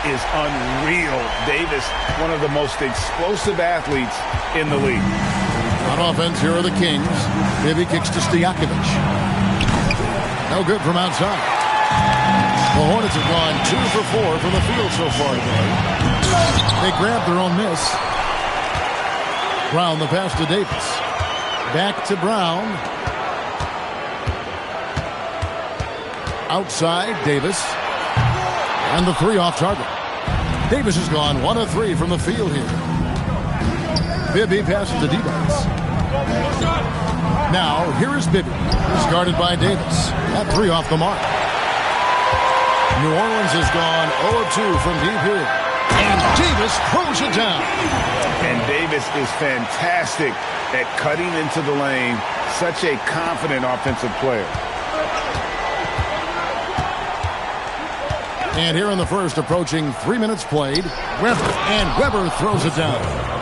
is unreal. Davis, one of the most explosive athletes in the league. On offense, here are the Kings. Bibby kicks to Stojakovic. No good from outside. The Hornets have gone 2 for 4 from the field so far today. They grabbed their own miss. Brown the pass to Davis. Back to Brown. Outside, Davis. And the 3 off target. Davis has gone 1 of 3 from the field here. Bibby passes to Divac. Now, here is Bibby. He's guarded by Davis. That 3 off the mark. New Orleans has gone 0 of 2 from deep here. And Davis throws it down. And Davis is fantastic at cutting into the lane. Such a confident offensive player. And here in the first, approaching 3 minutes played, Webber. And Webber throws it down.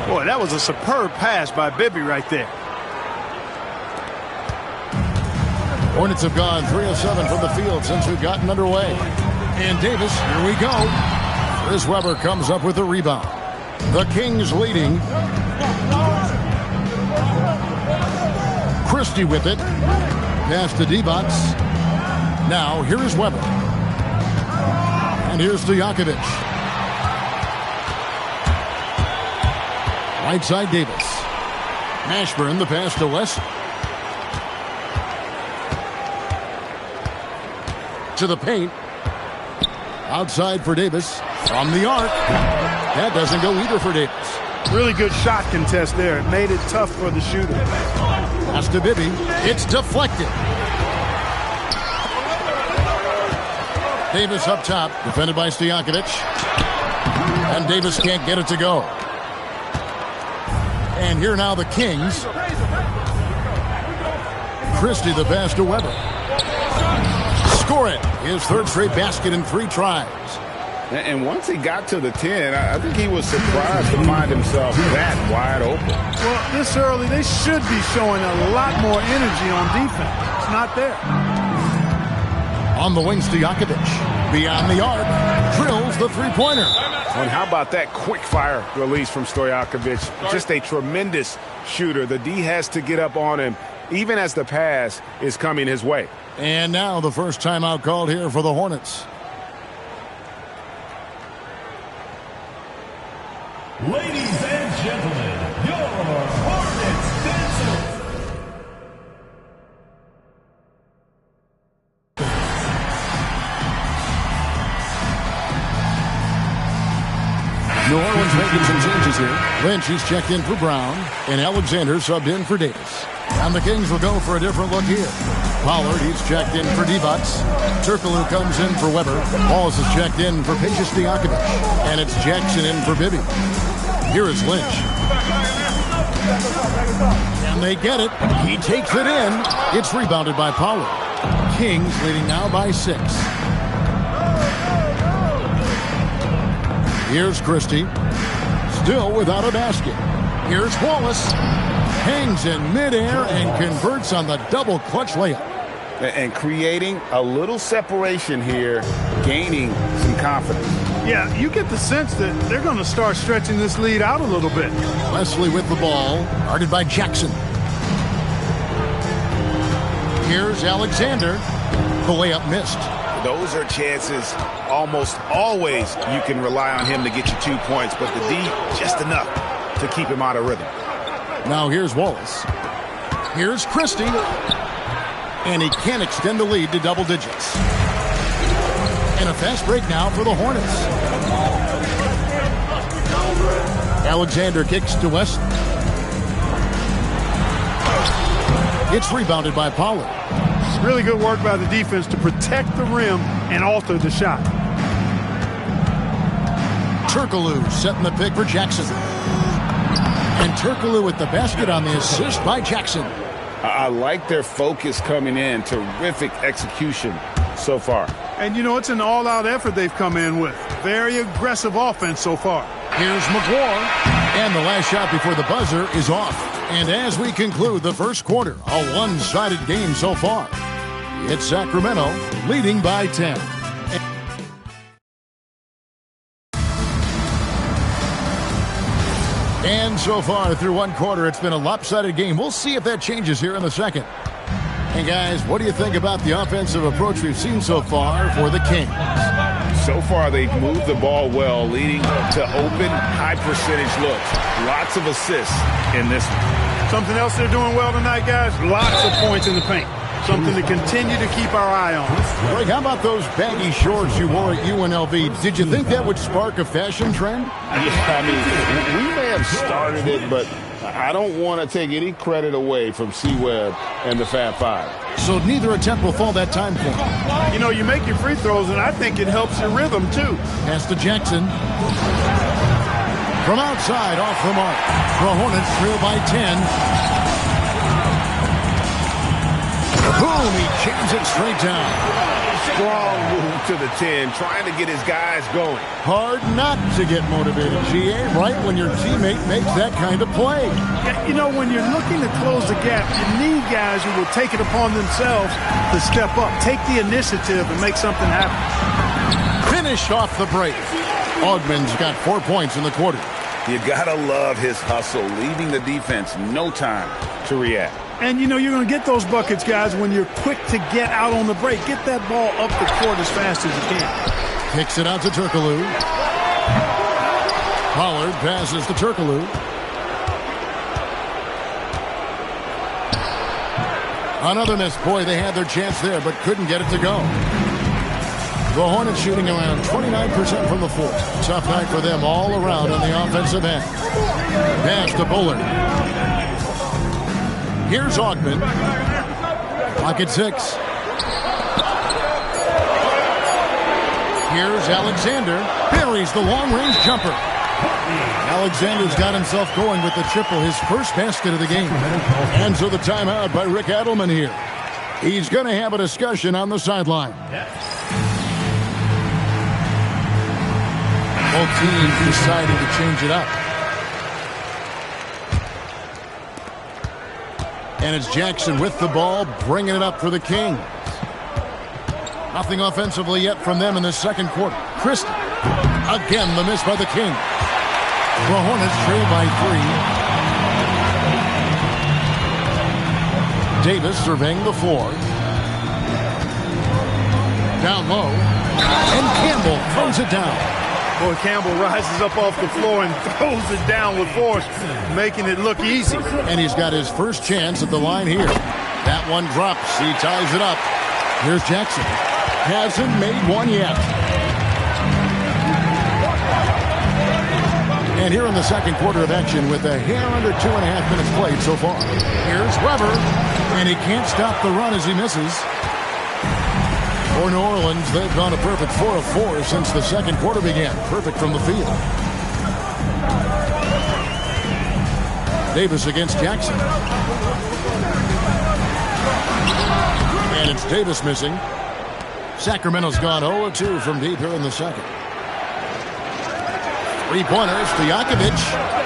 Boy, that was a superb pass by Bibby right there. Hornets have gone 3 of 7 from the field since we've gotten underway. And Davis, here we go. Chris Webber comes up with the rebound. The Kings leading. Christie with it. Pass to Divac. Now, here is Webber. And here's Stojakovic. Right side, Davis. Mashburn, the pass to West. To the paint. Outside for Davis. From the arc. That doesn't go either for Davis. Really good shot contest there. It made it tough for the shooter. Pass to Bibby. It's deflected. Davis up top. Defended by Stojakovic. And Davis can't get it to go. And here now the Kings. Christie the pass to Webber. Score it. His 3rd straight basket in 3 tries. And once he got to the 10, I think he was surprised to find himself that wide open. Well, this early, they should be showing a lot more energy on defense. It's not there. On the wing, Stojakovic. Beyond the arc. Drills the 3-pointer. And how about that quick fire release from Stojakovic? Just a tremendous shooter. The D has to get up on him, even as the pass is coming his way. And now the first timeout called here for the Hornets. Ladies and gentlemen, your Hornets dancers. New Orleans making some changes here. Lynch, he's checked in for Brown, and Alexander subbed in for Davis. And the Kings will go for a different look here. Pollard, he's checked in for Divac. Turkoglu comes in for Webber. Wallace is checked in for Peja Stojakovic. And it's Jackson in for Bibby. Here is Lynch. And they get it. He takes it in. It's rebounded by Pollard. Kings leading now by 6. Here's Christie. Still without a basket. Here's Wallace. Hangs in midair and converts on the double clutch layup. And creating a little separation here, gaining some confidence. Yeah, you get the sense that they're going to start stretching this lead out a little bit. Wesley with the ball, guarded by Jackson. Here's Alexander. The layup missed. Those are chances almost always you can rely on him to get you 2 points, but the D, just enough to keep him out of rhythm. Now here's Wallace. Here's Christie. And he can't extend the lead to double digits. And a fast break now for the Hornets. Alexander kicks to West. It's rebounded by Pollard. Really good work by the defense to protect the rim and alter the shot. Turkoglu setting the pick for Jackson. And Turkoglu with the basket on the assist by Jackson. I like their focus coming in. Terrific execution so far. And, you know, it's an all-out effort they've come in with. Very aggressive offense so far. Here's McGuire. And the last shot before the buzzer is off. And as we conclude the first quarter, a one-sided game so far. It's Sacramento leading by 10. And so far through one quarter, it's been a lopsided game. We'll see if that changes here in the second. And guys, what do you think about the offensive approach we've seen so far for the Kings? So far, they've moved the ball well, leading to open, high-percentage looks. Lots of assists in this one. Something else they're doing well tonight, guys, lots of points in the paint. Something to continue to keep our eye on. Greg, how about those baggy shorts you wore at UNLV? Did you think that would spark a fashion trend? Yeah, I mean, we may have started it, but I don't want to take any credit away from C-Webb and the Fab Five. So neither attempt will fall that time for him. You know, you make your free throws, and I think it helps your rhythm, too. Pass to Jackson. From outside, off the mark. The Hornets trail by 10. Boom, he jams it straight down. Strong move to the 10, trying to get his guys going. Hard not to get motivated, GA, right when your teammate makes that kind of play. You know, when you're looking to close the gap, you need guys who will take it upon themselves to step up, take the initiative, and make something happen. Finished off the break. Augman's got 4 points in the quarter. You gotta love his hustle, leaving the defense no time to react. And, you know, you're going to get those buckets, guys, when you're quick to get out on the break. Get that ball up the court as fast as you can. Kicks it out to Turkoglu. Pollard passes to Turkoglu. Another miss. Boy, they had their chance there, but couldn't get it to go. The Hornets shooting around 29% from the floor. Tough night for them all around on the offensive end. Pass to Bullard. Here's Augman. Pocket 6. Here's Alexander. Buries the long-range jumper. Alexander's got himself going with the triple, his first basket of the game. And so the timeout by Rick Adelman here. He's going to have a discussion on the sideline. Both teams deciding to change it up. And it's Jackson with the ball, bringing it up for the Kings. Nothing offensively yet from them in the second quarter. Christie. Again, the miss by the Kings. The Hornets trail by 3. Davis surveying the floor. Down low. And Campbell throws it down. Boy, Campbell rises up off the floor and throws it down with force, making it look easy. And he's got his first chance at the line here. That one drops. He ties it up. Here's Jackson. Hasn't made one yet. And here in the second quarter of action with a hair under 2.5 minutes played so far. Here's Weber. And he can't stop the run as he misses. For New Orleans, they've gone a perfect 4 of 4 since the second quarter began. Perfect from the field. Davis against Jackson. And it's Davis missing. Sacramento's gone 0-2 from deep here in the second. 3-pointers to Stojakovic.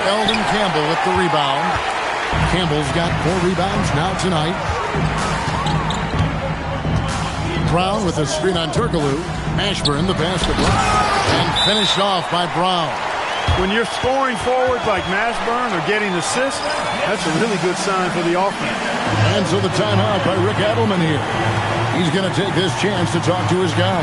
Eldon Campbell with the rebound. Campbell's got 4 rebounds now tonight. Brown with a screen on Turkoglu. Ashburn the pass to Brown. And finished off by Brown. When you're scoring forwards like Mashburn or getting assists, that's a really good sign for the offense. And so the timeout by Rick Adelman here. He's going to take this chance to talk to his guy.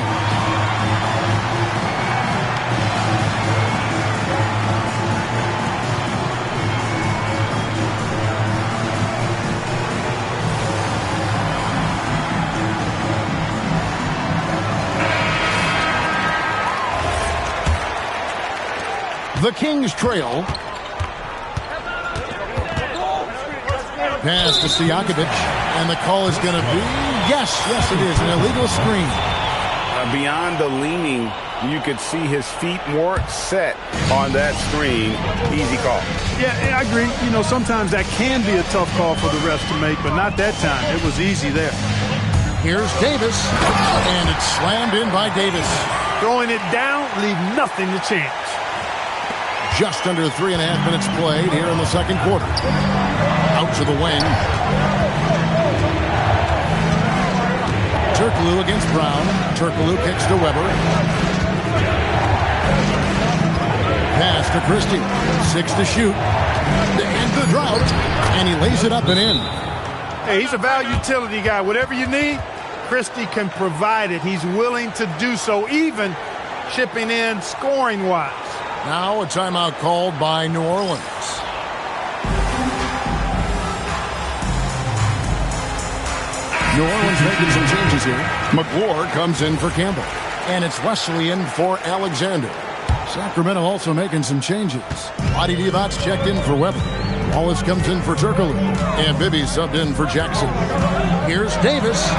The Kings trail. Pass to Stojakovic. And the call is going to be, yes, it is, an illegal screen. Beyond the leaning, you could see his feet more set on that screen. Easy call. Yeah, I agree. You know, sometimes that can be a tough call for the refs to make, but not that time. It was easy there. Here's Davis. And it's slammed in by Davis. Throwing it down, leave nothing to chance. Just under 3.5 minutes played here in the second quarter. Out to the wing. Turkoglu against Brown. Turkoglu kicks to Weber. Pass to Christie. 6 to shoot. And the drought. And he lays it up and in. Hey, he's a value utility guy. Whatever you need, Christie can provide it. He's willing to do so, even chipping in scoring-wise. Now a timeout called by New Orleans. New Orleans making some changes here. McClure comes in for Campbell. And it's Wesley in for Alexander. Sacramento also making some changes. Vlade Divac checked in for Weber. Wallace comes in for Turkoglu. And Bibby subbed in for Jackson. Here's Davis.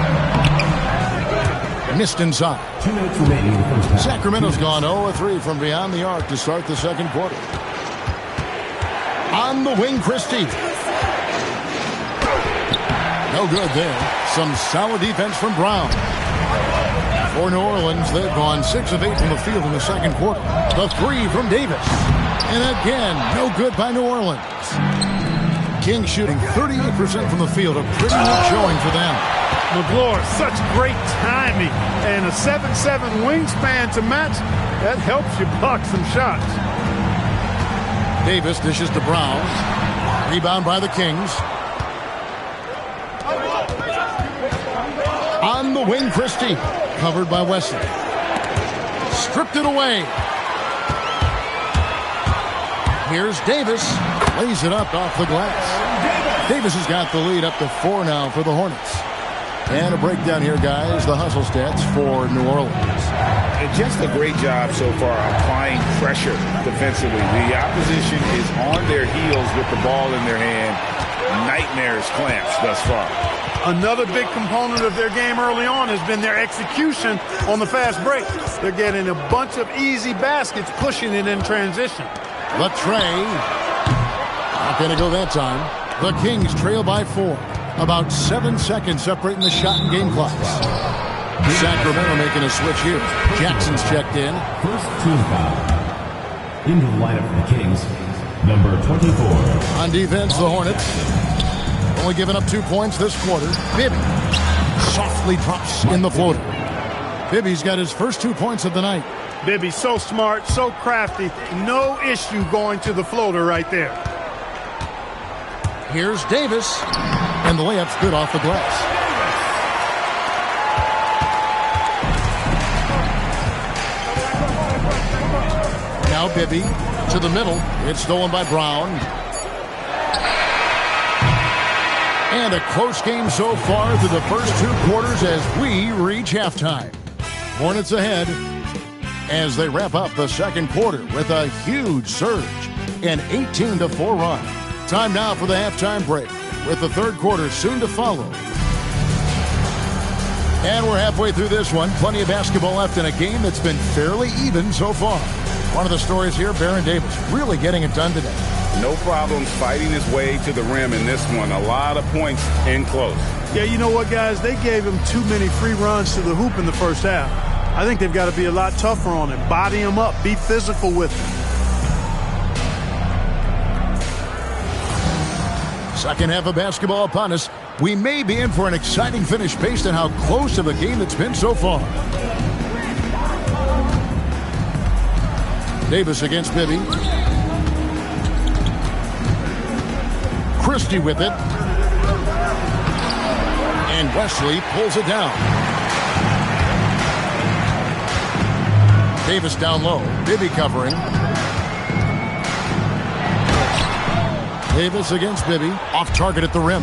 Missed inside. 2 minutes remaining in the first half. Sacramento's gone 0-3 from beyond the arc to start the second quarter. On the wing, Christie. No good there. Some solid defense from Brown. For New Orleans, they've gone 6 of 8 from the field in the second quarter. The three from Davis. And again, no good by New Orleans. King shooting 38% from the field. A pretty weak showing for them. McClure, such great timing. And a 7'7" wingspan to match. That helps you block some shots. Davis dishes to Brown. Rebound by the Kings. On the wing, Christie. Covered by Wesley. Stripped it away. Here's Davis. Lays it up off the glass. Davis has got the lead up to 4 now for the Hornets. And a breakdown here, guys. The hustle stats for New Orleans. And just a great job so far applying pressure defensively. The opposition is on their heels with the ball in their hand. Nightmares clamps thus far. Another big component of their game early on has been their execution on the fast break. They're getting a bunch of easy baskets, pushing it in transition. Latrey. Not going to go that time. The Kings trail by 4. About 7 seconds separating the shot and game clocks. Sacramento making a switch here. Jackson's checked in. First team foul. Into the lineup for the Kings, number 24. On defense, the Hornets. Only giving up 2 points this quarter. Bibby softly drops in the floater. Bibby's got his first 2 points of the night. Bibby's so smart, so crafty. No issue going to the floater right there. Here's Davis. And the layup's good off the glass. Now Bibby to the middle. It's stolen by Brown. And a close game so far through the first 2 quarters as we reach halftime. Hornets ahead as they wrap up the second quarter with a huge surge. An 18-4 run. Time now for the halftime break, with the third quarter soon to follow. And we're halfway through this one. Plenty of basketball left in a game that's been fairly even so far. One of the stories here, Baron Davis really getting it done today. No problems fighting his way to the rim in this one. A lot of points in close. Yeah, you know what, guys? They gave him too many free runs to the hoop in the first half. I think they've got to be a lot tougher on him. Body him up. Be physical with him. Second half of basketball upon us. We may be in for an exciting finish based on how close of a game it's been so far. Davis against Bibby. Christie with it. And Wesley pulls it down. Davis down low. Bibby covering. Davis against Bibby. Off target at the rim.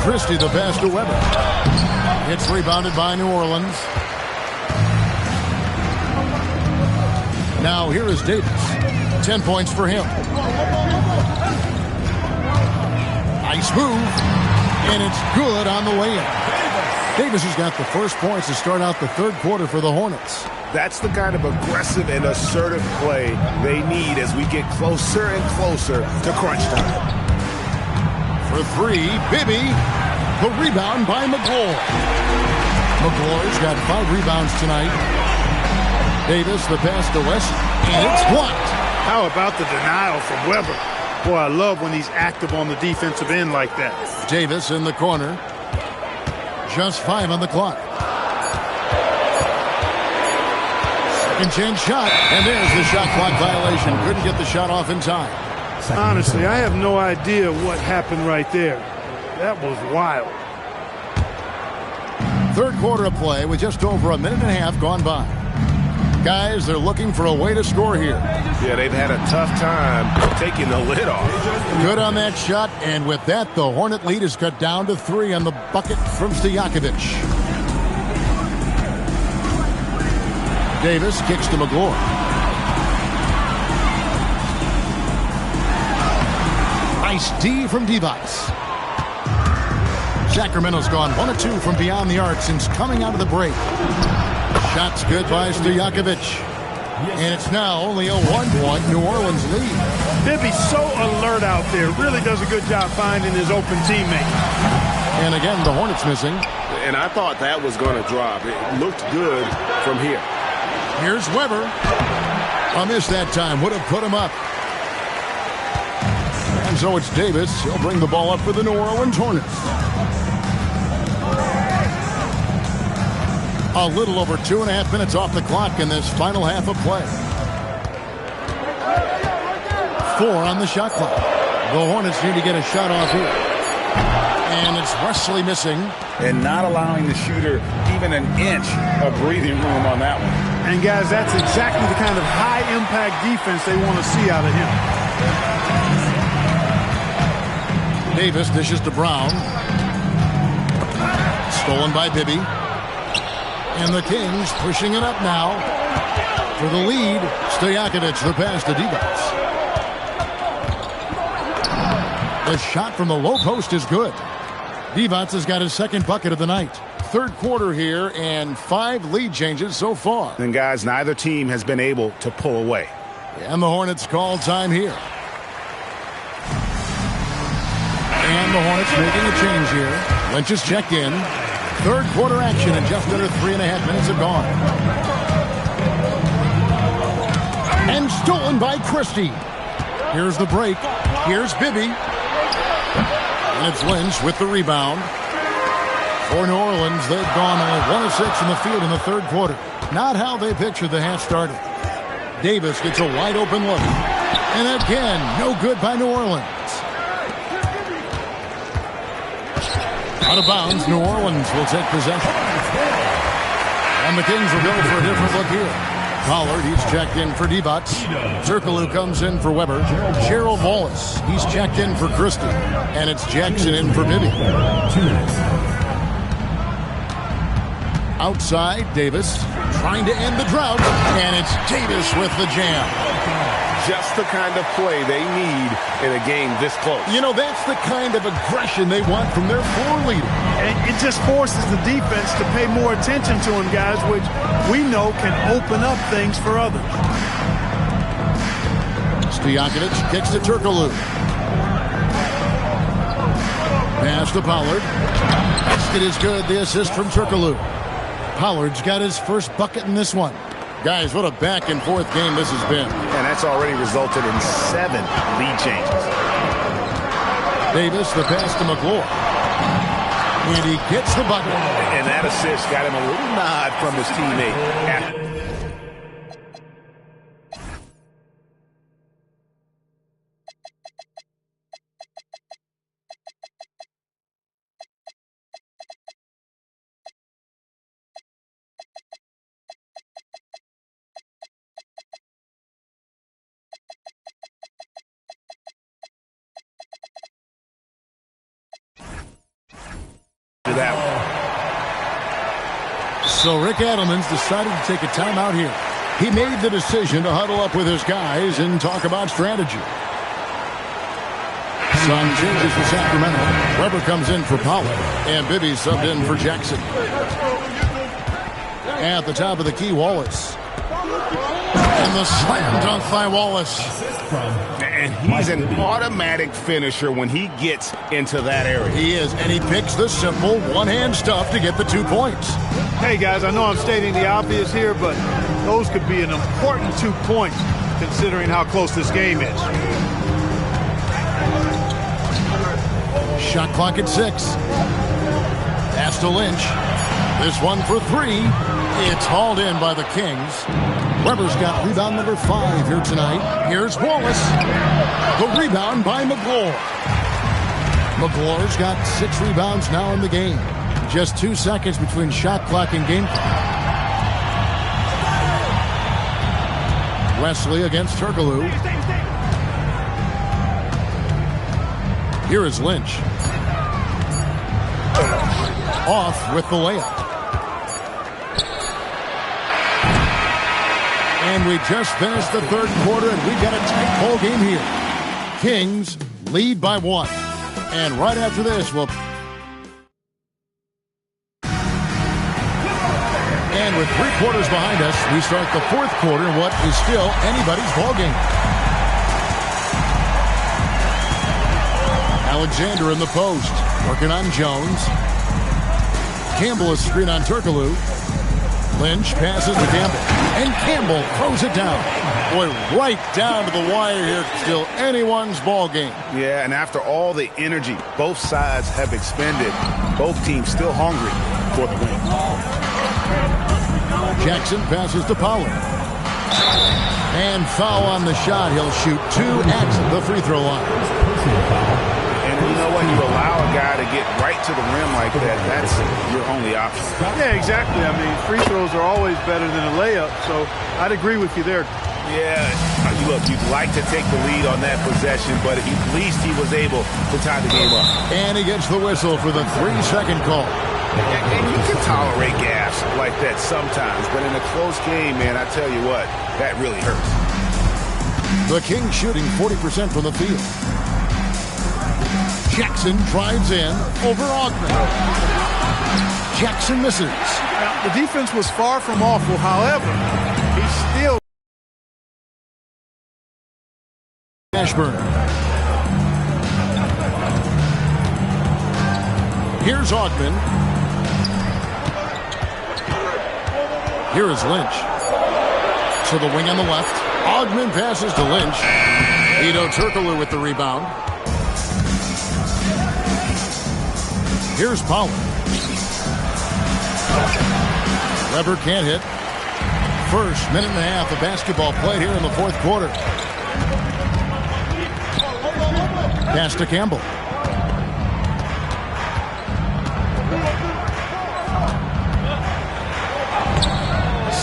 Christie the pass to Weber. It's rebounded by New Orleans. Now here is Davis. 10 points for him. Nice move. And it's good on the way in. Davis has got the first points to start out the third quarter for the Hornets. That's the kind of aggressive and assertive play they need as we get closer and closer to crunch time. For 3, Bibby. The rebound by McClure. McClure's got 5 rebounds tonight. Davis, the pass to West, and it's blocked. How about the denial from Weber? Boy, I love when he's active on the defensive end like that. Davis in the corner. Just 5 on the clock. Second chance shot, and there's the shot clock violation. Couldn't get the shot off in time. Honestly, I have no idea what happened right there. That was wild. Third quarter of play with just over a minute and a half gone by. Guys, they're looking for a way to score here. Yeah, they've had a tough time taking the lid off. Good on that shot, and with that, the Hornet lead is cut down to 3 on the bucket from Stojakovic. Davis kicks to McGlory. Nice D from Divac. Sacramento's gone 1 of 2 from beyond the arc since coming out of the break. Shot's good by Stojakovic. And it's now only a 1-point New Orleans lead. Bibby's so alert out there. Really does a good job finding his open teammate. And again, the Hornets missing. And I thought that was going to drop. It looked good from here. Here's Weber. A miss that time. Would have put him up. And so it's Davis. He'll bring the ball up for the New Orleans Hornets. A little over 2.5 minutes off the clock in this final half of play. 4 on the shot clock. The Hornets need to get a shot off here. And it's Wesley missing. And not allowing the shooter even an inch of breathing room on that one. And guys, that's exactly the kind of high-impact defense they want to see out of him. Davis dishes to Brown. Stolen by Bibby. And the Kings pushing it up now. For the lead, Stojakovic the pass to Divac. The shot from the low post is good. Divac has got his second bucket of the night. Third quarter here and 5 lead changes so far. And guys, neither team has been able to pull away. And the Hornets call time here. And the Hornets making a change here. Lynch is checked in. Third quarter action and just under 3.5 minutes have gone. And stolen by Christie. Here's the break. Here's Bibby. And it's Lynch with the rebound. For New Orleans, they've gone 1 of 6 in the field in the third quarter. Not how they pictured the half started. Davis gets a wide open look. And again, no good by New Orleans. Out of bounds, New Orleans will take possession. And the Kings will go for a different look here. Pollard, he's checked in for Divac. Turkoglu comes in for Weber. Gerald Wallace, he's checked in for Christie. And it's Jackson in for Bibby. Outside, Davis trying to end the drought. And it's Davis with the jam. Just the kind of play they need in a game this close. You know, that's the kind of aggression they want from their floor leader. And it just forces the defense to pay more attention to him, guys, which we know can open up things for others. Stojakovic kicks to Turkoglu. Pass to Pollard. Basket is good. The assist from Turkoglu. Pollard's got his first bucket in this one. Guys, what a back-and-forth game this has been. And that's already resulted in 7 lead changes. Davis, the pass to McGlory. And he gets the bucket. And that assist got him a little nod from his teammate. That one. So Rick Adelman's decided to take a timeout here. He made the decision to huddle up with his guys and talk about strategy. Some changes for Sacramento. Weber comes in for Pollard, and Bibby subbed in for Jackson. At the top of the key, Wallace. And the slam dunk by Wallace. And he's an automatic finisher when he gets into that area. He is, and he picks the simple one-hand stuff to get the 2 points. Hey, guys, I know I'm stating the obvious here, but those could be an important 2 points considering how close this game is. Shot clock at 6. Pass to Lynch. This one for 3. It's hauled in by the Kings. Weber's got rebound number 5 here tonight. Here's Wallace. The rebound by McGlure. McGlure's got 6 rebounds now in the game. Just 2 seconds between shot clock and game clock. Wesley against Turkoglu. Here is Lynch. Off with the layup. And we just finished the third quarter, and we've got a tight ball game here. Kings lead by 1. And right after this, we'll... And with 3 quarters behind us, we start the fourth quarter in what is still anybody's ball game. Alexander in the post, working on Jones. Campbell is screen on Turkoglu. Lynch passes to Campbell, and Campbell throws it down. Boy, right down to the wire here. Still anyone's ball game. Yeah, and after all the energy both sides have expended, both teams still hungry for the win. Jackson passes to Pollard. And foul on the shot. He'll shoot 2 at the free throw line. And you know when you allow a guy to get right to the rim like that, that's your only option. Yeah, exactly. I mean, free throws are always better than a layup, so I'd agree with you there. Yeah, look, you'd like to take the lead on that possession, but at least he was able to tie the game up. And he gets the whistle for the 3-second call. And you can tolerate gaffes like that sometimes, but in a close game, man, I tell you what, that really hurts. The Kings shooting 40% from the field. Jackson drives in over Ogden. Jackson misses. Now, the defense was far from awful. However, he still... Ashburn. Here's Ogden. Here is Lynch. To the wing on the left. Ogden passes to Lynch. Hedo Turkoglu with the rebound. Here's Pollard. Weber can't hit. First minute and a half of basketball played here in the fourth quarter. Pass to Campbell.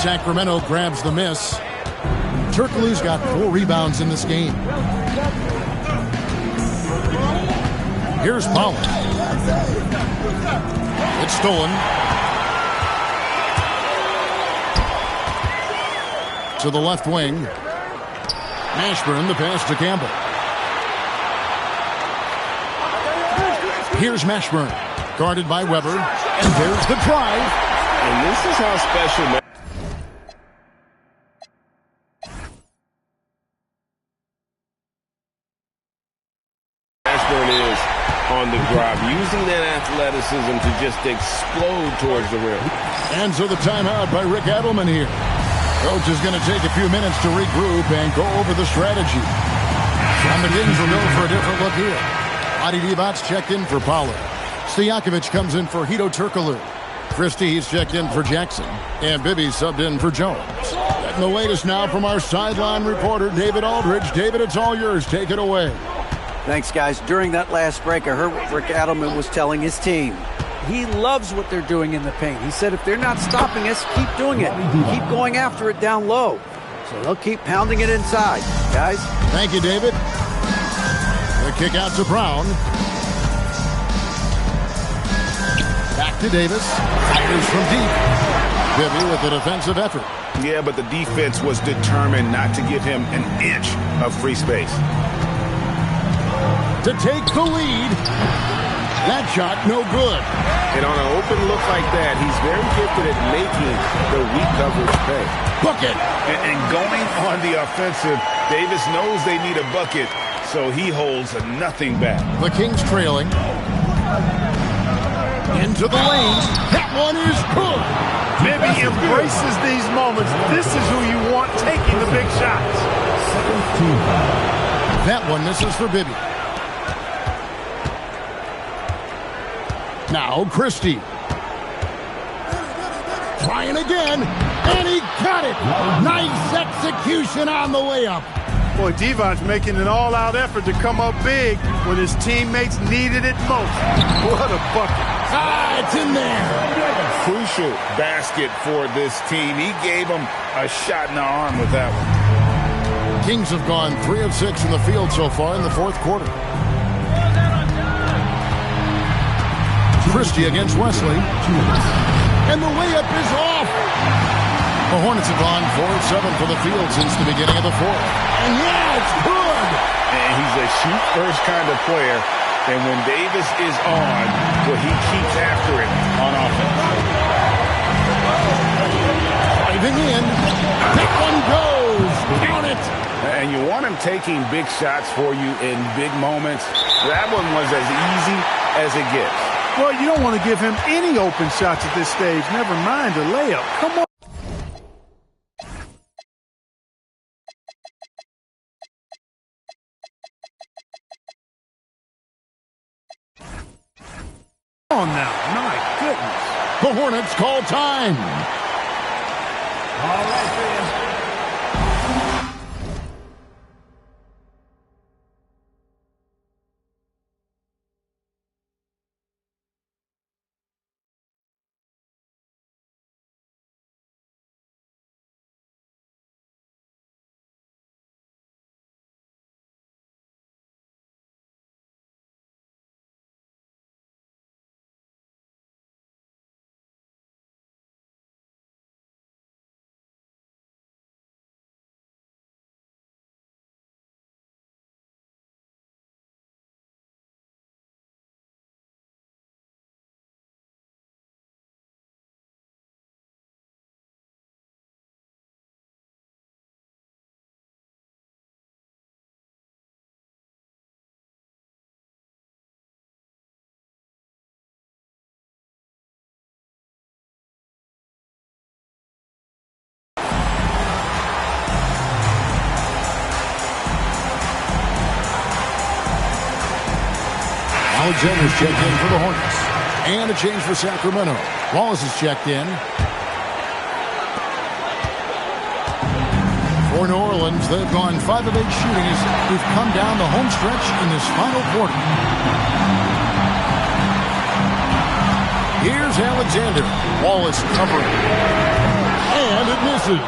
Sacramento grabs the miss. Turkoglu's got 4 rebounds in this game. Here's Pollard. It's stolen. To the left wing. Ashburn, the pass to Campbell. Here's Mashburn, guarded by Weber. And there's the drive. And this is how special Mashburn is on the drive, using that athleticism to just explode towards the rim. And so the timeout by Rick Adelman here. Coach is going to take a few minutes to regroup and go over the strategy. And the Kings will go for a different look here. Adi Divac checked in for Pollard. Stojakovic comes in for Hedo Turkoglu. Christie's checked in for Jackson. And Bibby subbed in for Jones. And the latest now from our sideline reporter, David Aldridge. David, it's all yours. Take it away. Thanks, guys. During that last break, I heard what Rick Adelman was telling his team. He loves what they're doing in the paint. He said if they're not stopping us, keep doing it. Keep going after it down low. So they'll keep pounding it inside. Guys? Thank you, David. The kick out to Brown. Back to Davis. Fires from deep. Bibby with the defensive effort. Yeah, but the defense was determined not to give him an inch of free space. To take the lead. That shot, no good. And on an open look like that, he's very gifted at making the weak coverage pay. Bucket. And going on the offensive, Davis knows they need a bucket, so he holds nothing back. The Kings trailing. Into the lane. That one is good. Bibby embraces these moments. This is who you want taking the big shots. That one misses for Bibby. Now Christie. Trying again. And he got it. Nice execution on the layup. Boy, Divac making an all-out effort to come up big when his teammates needed it most. What a bucket. It's in there. Crucial basket for this team. He gave them a shot in the arm with that one. Kings have gone 3 of 6 in the field so far in the fourth quarter. Christie against Wesley. And the layup is off. The Hornets have gone 4 of 7 for the field since the beginning of the fourth. And yeah, it's good. And he's a shoot-first kind of player. And when Davis is on, well, he keeps after it on offense. Driving in. That one goes. Count it. And you want him taking big shots for you in big moments. That one was as easy as it gets. Well, you don't want to give him any open shots at this stage. Never mind a layup. Come on. On now, my goodness. The Hornets call time. All right, fans. Alexander's checked in for the Hornets. And a change for Sacramento. Wallace is checked in. For New Orleans, they've gone 5 of 8 shooting as we've come down the home stretch in this final quarter. Here's Alexander. Wallace covering. And it misses.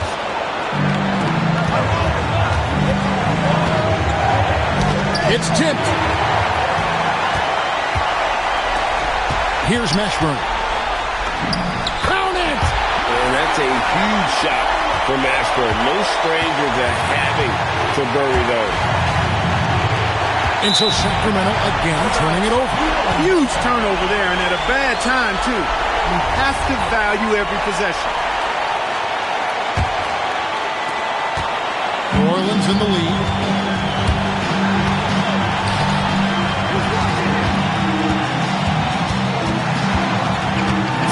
It's tipped. Here's Mashburn. Count it! And that's a huge shot for Mashburn. No stranger to having to bury those. And so Sacramento again turning it over. Huge turnover there, and at a bad time, too. You have to value every possession. New Orleans in the lead.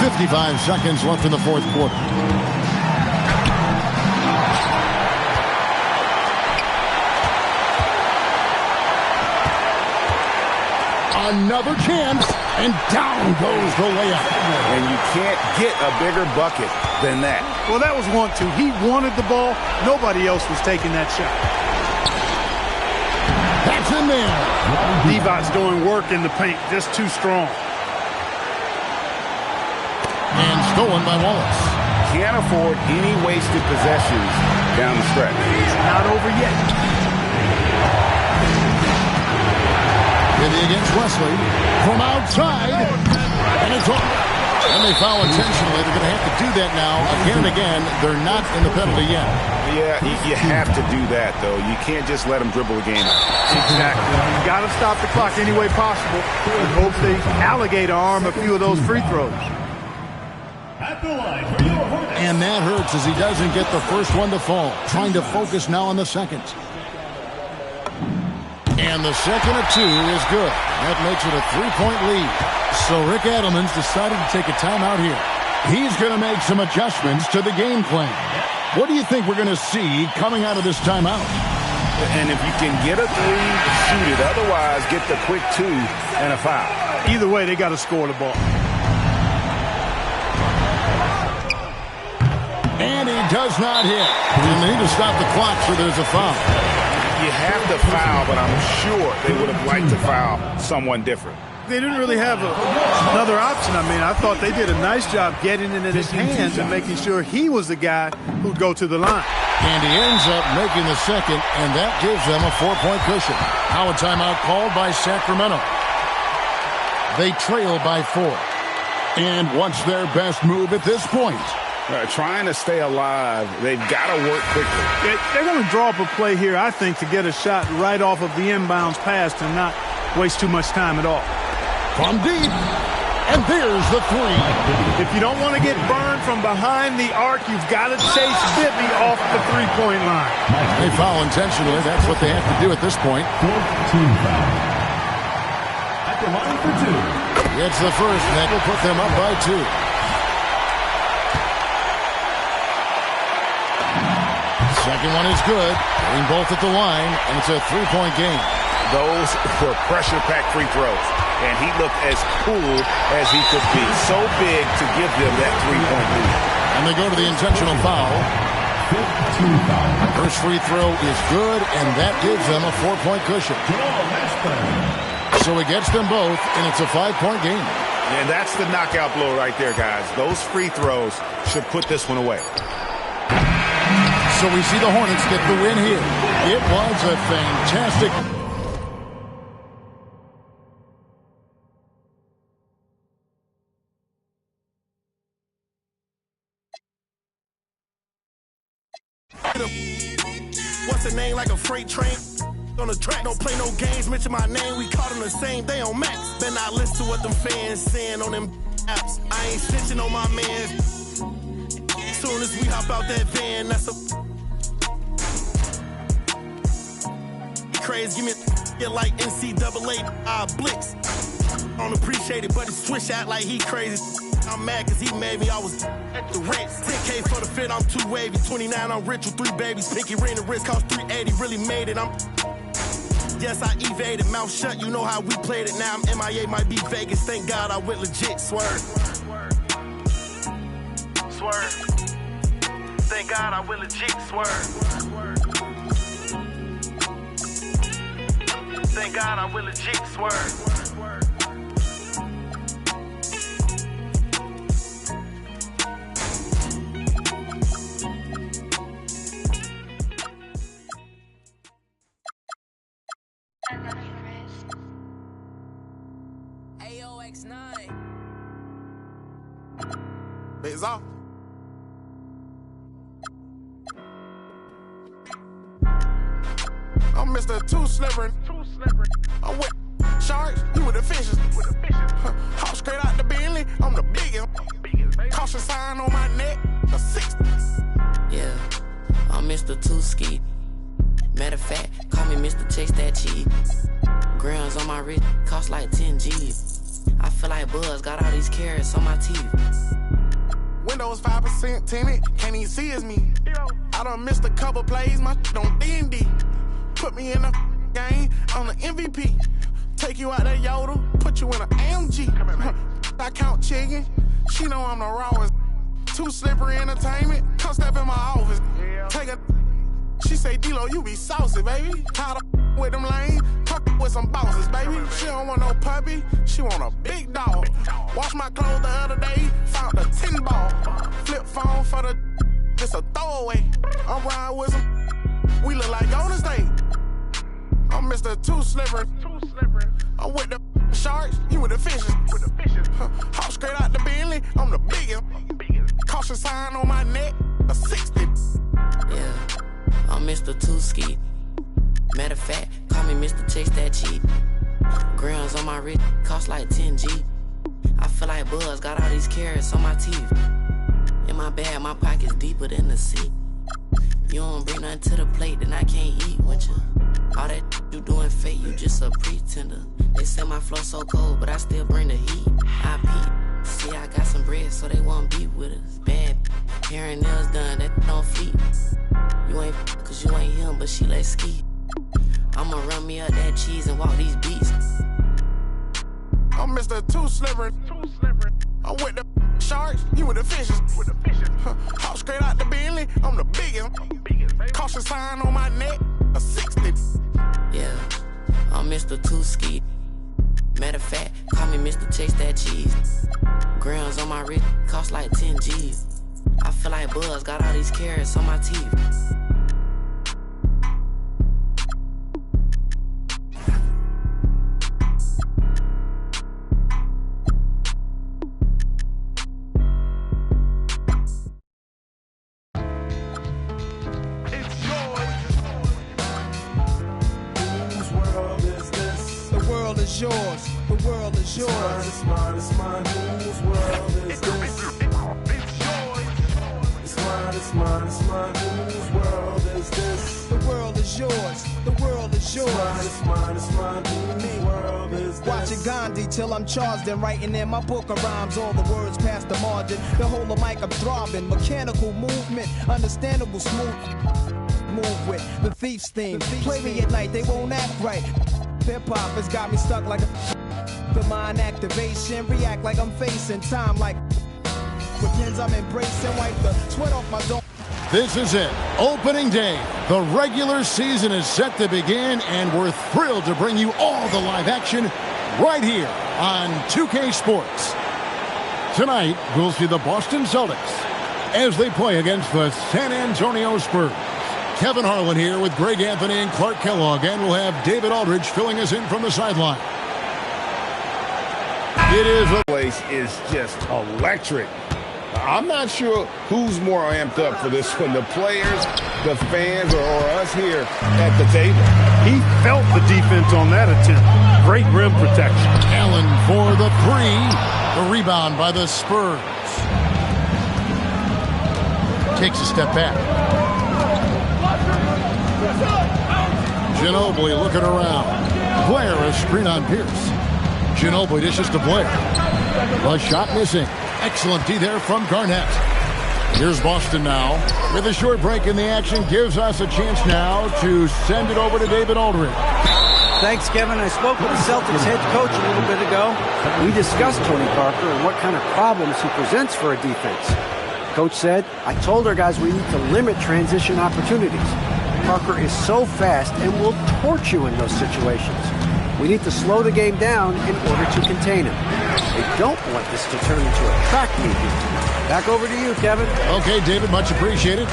55 seconds left in the fourth quarter. Another chance, and down goes the layup. And you can't get a bigger bucket than that. Well, that was 1-2. He wanted the ball. Nobody else was taking that shot. That's in there. Divac's doing work in the paint, just too strong. And stolen by Wallace. Can't afford any wasted possessions down the stretch. It's not over yet. Bibby against Wesley from outside, and it's off. And they foul intentionally. They're going to have to do that now again and again. They're not in the penalty yet. Yeah, you have to do that, though. You can't just let them dribble the game out. Exactly. You got to stop the clock any way possible and hope they alligator arm a few of those free throws. And that hurts as he doesn't get the first one to fall. Trying to focus now on the second. And the second of 2 is good. That makes it a 3-point lead. So Rick Adelman's decided to take a timeout here. He's going to make some adjustments to the game plan. What do you think we're going to see coming out of this timeout? And if you can get a 3, shoot it. Otherwise, get the quick 2 and a foul. Either way, they got to score the ball. And he does not hit. And they need to stop the clock, so there's a foul. You have to foul, but I'm sure they would have liked to foul someone different. They didn't really have another option. I mean, I thought they did a nice job getting it in his hands and making sure he was the guy who'd go to the line. And he ends up making the second, and that gives them a 4-point cushion. Now a timeout called by Sacramento. They trail by 4. And what's their best move at this point? Trying to stay alive, they've got to work quickly. They're going to draw up a play here, I think, to get a shot right off of the inbounds pass and not waste too much time at all. From deep, and there's the 3. If you don't want to get burned from behind the arc, you've got to chase Bibby off the three-point line. They foul intentionally. That's what they have to do at this point. 4th team foul. At the line for 2. It's the first, and that will put them up by 2. Second one is good. Getting both at the line, and it's a 3-point game. Those were pressure-packed free throws, and he looked as cool as he could be. So big to give them that 3-point lead. And they go to the intentional foul. 5th team foul. First free throw is good, and that gives them a 4-point cushion. So he gets them both, and it's a 5-point game. And that's the knockout blow right there, guys. Those free throws should put this one away. So we see the Hornets get the win here. It was a fantastic... What's the name like a freight train? On the track, don't play no games, mention my name, we caught them the same day on Max. Better not listen to what them fans saying on them apps. I ain't snitching on my man. Soon as we hop out that van, that's a craze, give me a like NCAA blitz. I don't appreciate it, but he switch out like he crazy. I'm mad cause he made me, I was at the Ritz. 10K for the fit, I'm too wavy. 29, I'm rich with 3 babies. Pinky ring, the wrist cost 380, really made it. Yes, I evaded, mouth shut, you know how we played it. Now I'm MIA, might be Vegas. Thank God I went legit, swerve. Swerve. Thank God I went legit, swerve. Thank God I went legit, swerve. It's off. I'm Mr. Too Slippery. I'm with sharks, you with the fishes. Hop straight out the Bentley, I'm the biggest. Caution sign on my neck, a 60. Yeah, I'm Mr. Too Ski. Matter of fact, call me Mr. Chase That Cheese. Grams on my wrist, cost like 10 G's. I feel like Buzz got all these carrots on my teeth. Windows 5% tinted, can't even see it's me. I done missed a couple plays, my shit on D&D. Put me in the game, I'm the MVP. Take you out that Yoda, put you in an AMG. I count chicken, she know I'm the rawest. Too Slippery Entertainment, come step in my office. Take a, she say, D-Lo, you be saucy, baby. Tired of with them lanes, tuck with some bosses, baby. She don't want no puppy, she want a big dog. Wash my clothes the other day, found a 10 ball. Flip phone for the, just a throwaway. I'm riding with some, we look like Golden State. I'm Mr. Too Slippery. I'm with the sharks, you with the fishes. Hop straight out the Bentley, I'm the biggest. Caution sign on my neck, a 60. Yeah, I'm Mr. Too Ski. Matter of fact, call me Mr. Chase That Cheese. Grams on my wrist, cost like 10 G. I feel like Buzz got all these carrots on my teeth. In my bag, my pocket's deeper than the sea. You don't bring nothing to the plate, then I can't eat with you. All that you doing fake, you just a pretender. They say my flow so cold, but I still bring the heat. I peep. See, I got some bread, so they won't beat with us. Bad hair and nails done, that don't feet. You ain't cause you ain't him, but she let ski. I'ma run me up that cheese and walk these beats. I'm Mr. Too Slippery. I'm with the sharks, you with the fishes. Hop straight out the Bentley, I'm the biggest. Caution sign on my neck, a 60. Yeah, I'm Mr. Two-Ski. Matter of fact, call me Mr. Chase That Cheese. Grams on my wrist cost like 10 G's. I feel like Buzz got all these carrots on my teeth. Yours. The world is yours. It's mine, it's mine. Whose world is this? It's yours. It's mine, it's mine, it's mine. Whose world is this? The world is yours. The world is yours. It's mine, it's mine, it's mine. Whose world is this? Watching Gandhi till I'm charged and writing in my book of rhymes. All the words past the margin. The whole of mic I'm throbbing. Mechanical movement. Understandable smooth. Move with the thief's theme. Play me at night, they won't act right. Hip-hop has got me stuck like the mind activation. React like I'm facing time like with pins I'm embracing. Wipe the sweat off my dome. This is it. Opening day. The regular season is set to begin, and we're thrilled to bring you all the live action right here on 2K Sports. Tonight, we'll see the Boston Celtics as they play against the San Antonio Spurs. Kevin Harlan here with Greg Anthony and Clark Kellogg, and we'll have David Aldridge filling us in from the sideline. The place is just electric. I'm not sure who's more amped up for this one, the players, the fans, or us here at the table. He felt the defense on that attempt. Great rim protection. Allen for the three. The rebound by the Spurs. Takes a step back. Ginobili looking around. Blair, a screen on Pierce. Ginobili dishes to Blair. A shot missing. Excellent D there from Garnett. Here's Boston now. With a short break in the action, gives us a chance now to send it over to David Aldridge. Thanks, Kevin. I spoke with the Celtics head coach a little bit ago. We discussed Tony Parker and what kind of problems he presents for a defense. Coach said, I told our guys we need to limit transition opportunities. Parker is so fast and will torch you in those situations. We need to slow the game down in order to contain him. They don't want this to turn into a track meet. Back over to you, Kevin. Okay, David, much appreciated.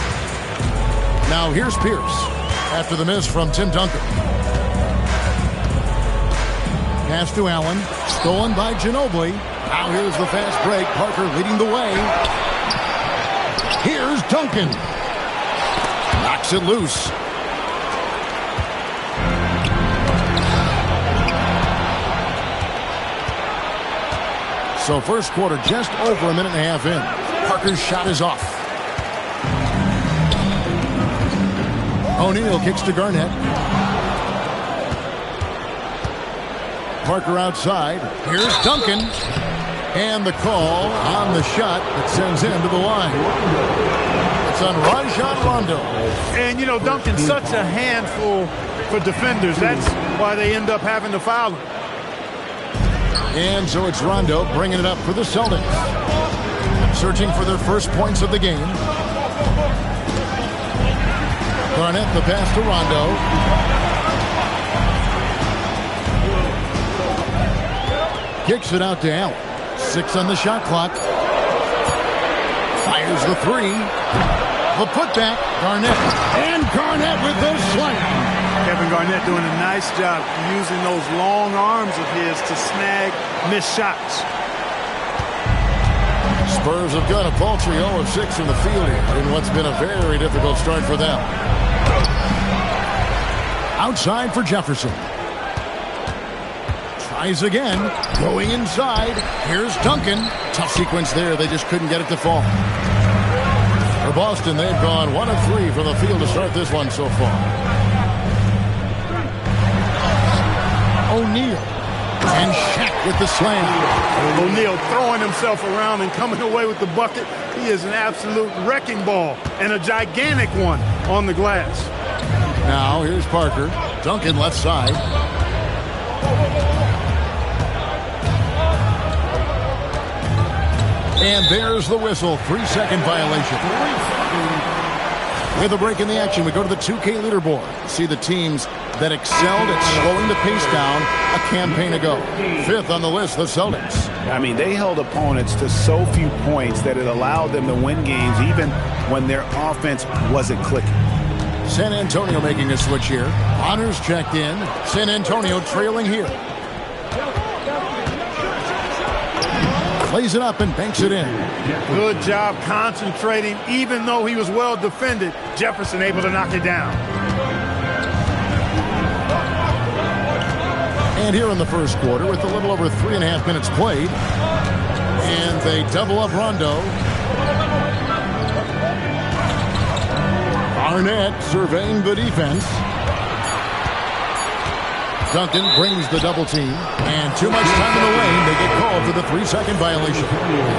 Now here's Pierce after the miss from Tim Duncan. Pass to Allen, stolen by Ginobili. Now here's the fast break. Parker leading the way. Here's Duncan. Knocks it loose. So first quarter just over a minute and a half in. Parker's shot is off. O'Neal kicks to Garnett. Parker outside. Here's Duncan. And the call on the shot that sends him to the line. It's on Rajon Rondo. And, you know, Duncan's such a handful for defenders. That's why they end up having to foul him. And so it's Rondo bringing it up for the Celtics. Searching for their first points of the game. Garnett, the pass to Rondo. Kicks it out to Allen. 6 on the shot clock. Fires the three. The putback. Garnett. And Garnett with the slam. Kevin Garnett doing a nice job using those long arms of his to snag missed shots. Spurs have got a paltry 0 of 6 in the field here in what's been a very difficult start for them. Outside for Jefferson. Tries again. Going inside. Here's Duncan. Tough sequence there. They just couldn't get it to fall. For Boston, they've gone 1 of 3 from the field to start this one so far. O'Neal. And Shaq with the slam. O'Neal throwing himself around and coming away with the bucket. He is an absolute wrecking ball and a gigantic one on the glass. Now here's Parker. Duncan left side. And there's the whistle. 3-second violation. With a break in the action, we go to the 2K leaderboard. See the teams that excelled at slowing the pace down a campaign ago. 5th on the list, the Celtics. I mean, they held opponents to so few points that it allowed them to win games even when their offense wasn't clicking. San Antonio making a switch here. Honors checked in. San Antonio trailing here. Plays it up and banks it in. Good job concentrating. Even though he was well defended, Jefferson able to knock it down. And here in the first quarter with a little over 3.5 minutes played. And they double up Rondo. Arnett surveying the defense. Duncan brings the double team. And too much time in the lane. They get called for the 3-second violation.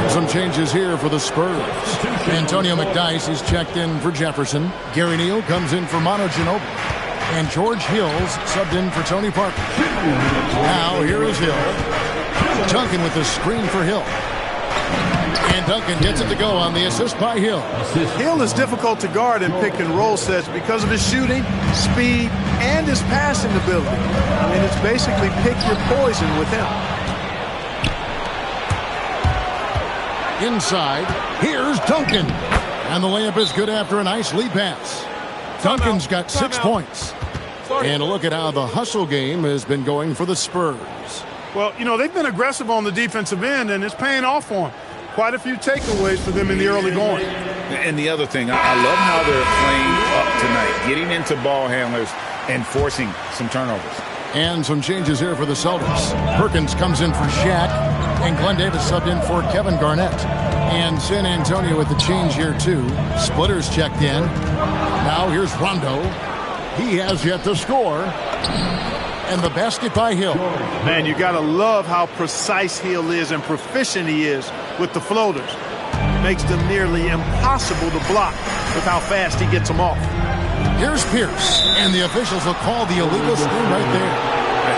Some changes here for the Spurs. Antonio McDyess is checked in for Jefferson. Gary Neal comes in for Manu Ginobili. And George Hills subbed in for Tony Parker. Now here is Hill. Duncan with the screen for Hill. And Duncan gets it to go on the assist by Hill. Hill is difficult to guard in pick and roll sets because of his shooting, speed, and his passing ability. I mean, it's basically pick your poison with him. Inside, here's Duncan. And the layup is good after a nice lead pass. Duncan's got 6 points. And a look at how the hustle game has been going for the Spurs. Well, you know, they've been aggressive on the defensive end, and it's paying off for them. Quite a few takeaways for them in the early going. And the other thing, I love how they're playing up tonight, getting into ball handlers and forcing some turnovers. And some changes here for the Celtics. Perkins comes in for Shaq, and Glenn Davis subbed in for Kevin Garnett. And San Antonio with the change here, too. Splitters checked in. Now here's Rondo. He has yet to score. And the basket by Hill. Man, you got to love how precise Hill is and proficient he is with the floaters. Makes them nearly impossible to block with how fast he gets them off. Here's Pierce, and the officials will call the illegal screen right there.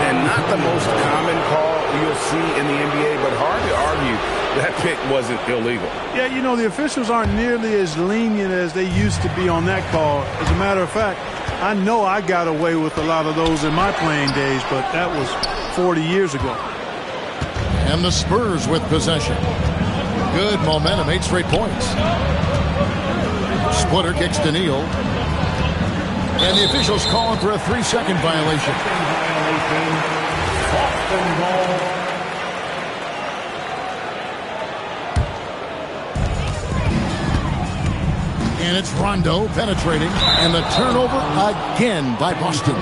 And not the most common call you'll see in the NBA, but hard to argue that pick wasn't illegal. Yeah, you know, the officials aren't nearly as lenient as they used to be on that call. As a matter of fact, I know I got away with a lot of those in my playing days, but that was 40 years ago. And the Spurs with possession. Good momentum, 8 straight points. Splitter kicks to Neal. And the officials calling for a 3-second violation. And it's Rondo penetrating. And the turnover again by Boston.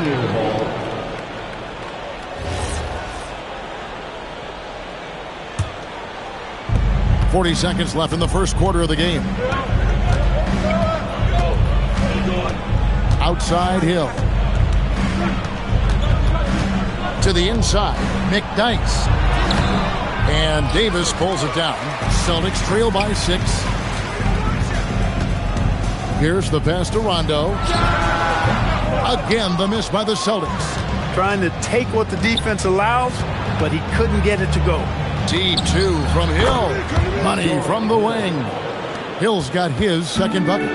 40 seconds left in the first quarter of the game. Outside Hill. To the inside, McDyess. And Davis pulls it down. Celtics trail by 6. Here's the pass to Rondo. Again, the miss by the Celtics. Trying to take what the defense allows, but he couldn't get it to go. Deep 2 from Hill. Money from the wing. Hill's got his second bucket.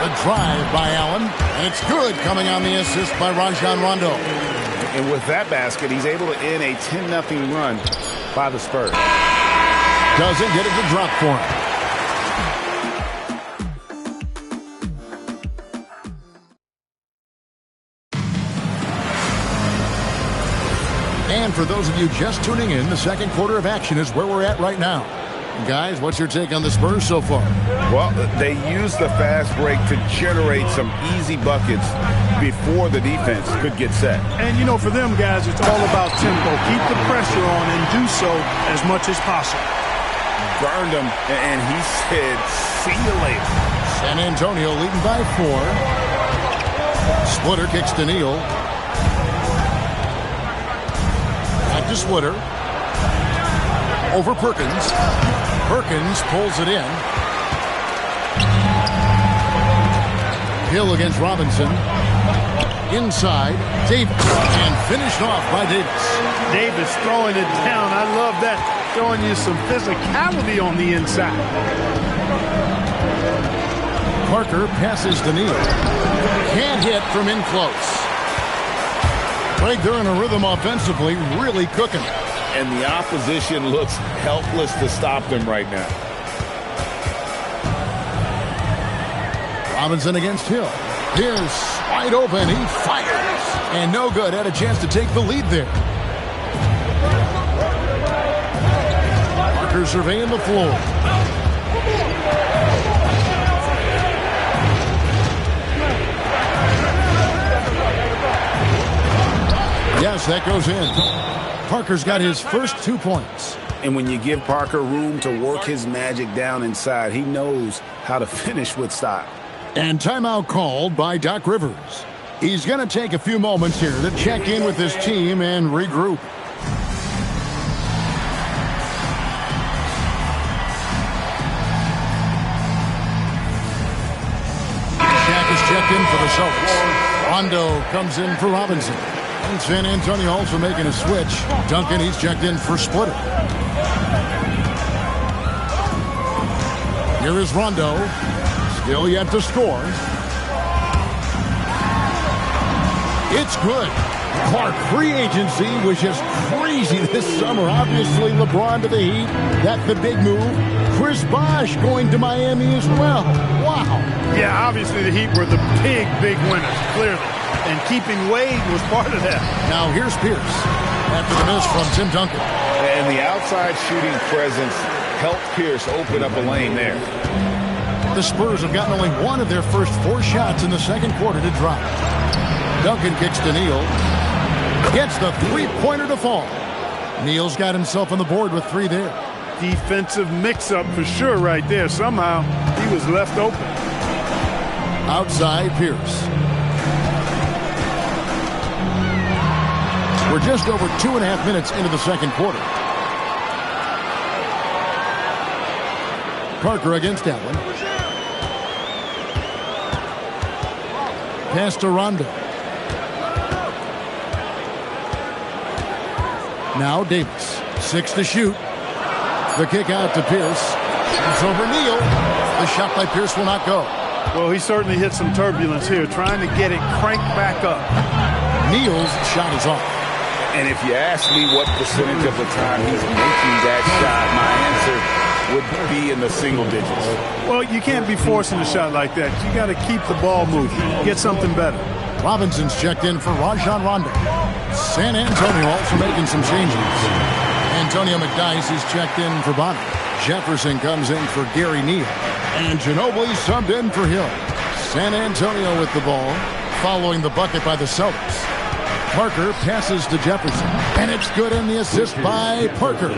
The drive by Allen, and it's good coming on the assist by Rajon Rondo. And with that basket, he's able to end a 10-0 run by the Spurs. Doesn't get it to drop for him. And for those of you just tuning in, the second quarter of action is where we're at right now. Guys, what's your take on the Spurs so far? Well, they used the fast break to generate some easy buckets before the defense could get set. And, you know, for them guys, it's all about tempo. Keep the pressure on and do so as much as possible. Burned him, and he said, see you later. San Antonio leading by 4. Splitter kicks to Neal. Back to Splitter. Over Perkins. Perkins pulls it in. Hill against Robinson. Inside, Davis. And finished off by Davis. Davis throwing it down. I love that. showing you some physicality on the inside. Parker passes to Neal. Can't hit from in close. Right, they're in a rhythm offensively, really cooking. And the opposition looks helpless to stop them right now. Robinson against Hill. Pierce wide open. He fires. And no good. Had a chance to take the lead there. Parker surveying the floor. Yes, that goes in. Parker's got his first 2 points. And when you give Parker room to work his magic down inside, he knows how to finish with style. And timeout called by Doc Rivers. He's going to take a few moments here to check in with his team and regroup. Shaq is checked in for the Celtics. Rondo comes in for Robinson. And San Antonio also making a switch. Duncan, he's checked in for Splitter. Here is Rondo. Still yet to score. It's good. Clark, free agency was just crazy this summer. Obviously, LeBron to the Heat. That's the big move. Chris Bosh going to Miami as well. Wow. Yeah, obviously the Heat were the big winners, clearly. And keeping Wade was part of that. Now here's Pierce after the miss from Tim Duncan. And the outside shooting presence helped Pierce open up a lane there. The Spurs have gotten only one of their first 4 shots in the second quarter to drop. Duncan kicks to Neal. Gets the three-pointer to fall. Neal's got himself on the board with 3 there. Defensive mix-up for sure right there. Somehow he was left open. Outside Pierce. We're just over 2.5 minutes into the second quarter. Parker against Allen. Pass to Rondo. Now Davis. 6 to shoot. The kick out to Pierce. It's over Neal. The shot by Pierce will not go. Well, he certainly hit some turbulence here, trying to get it cranked back up. Neal's shot is off. And if you ask me what percentage of the time he's making that shot, my answer would be in the single digits. Well, you can't be forcing a shot like that. You got to keep the ball moving. Get something better. Robinson's checked in for Rajon Rondo. San Antonio also making some changes. Antonio McDyess is checked in for Bonner. Jefferson comes in for Gary Neal. And Ginobili subbed in for Hill. San Antonio with the ball, following the bucket by the Celtics. Parker passes to Jefferson. And it's good, in the assist by Parker.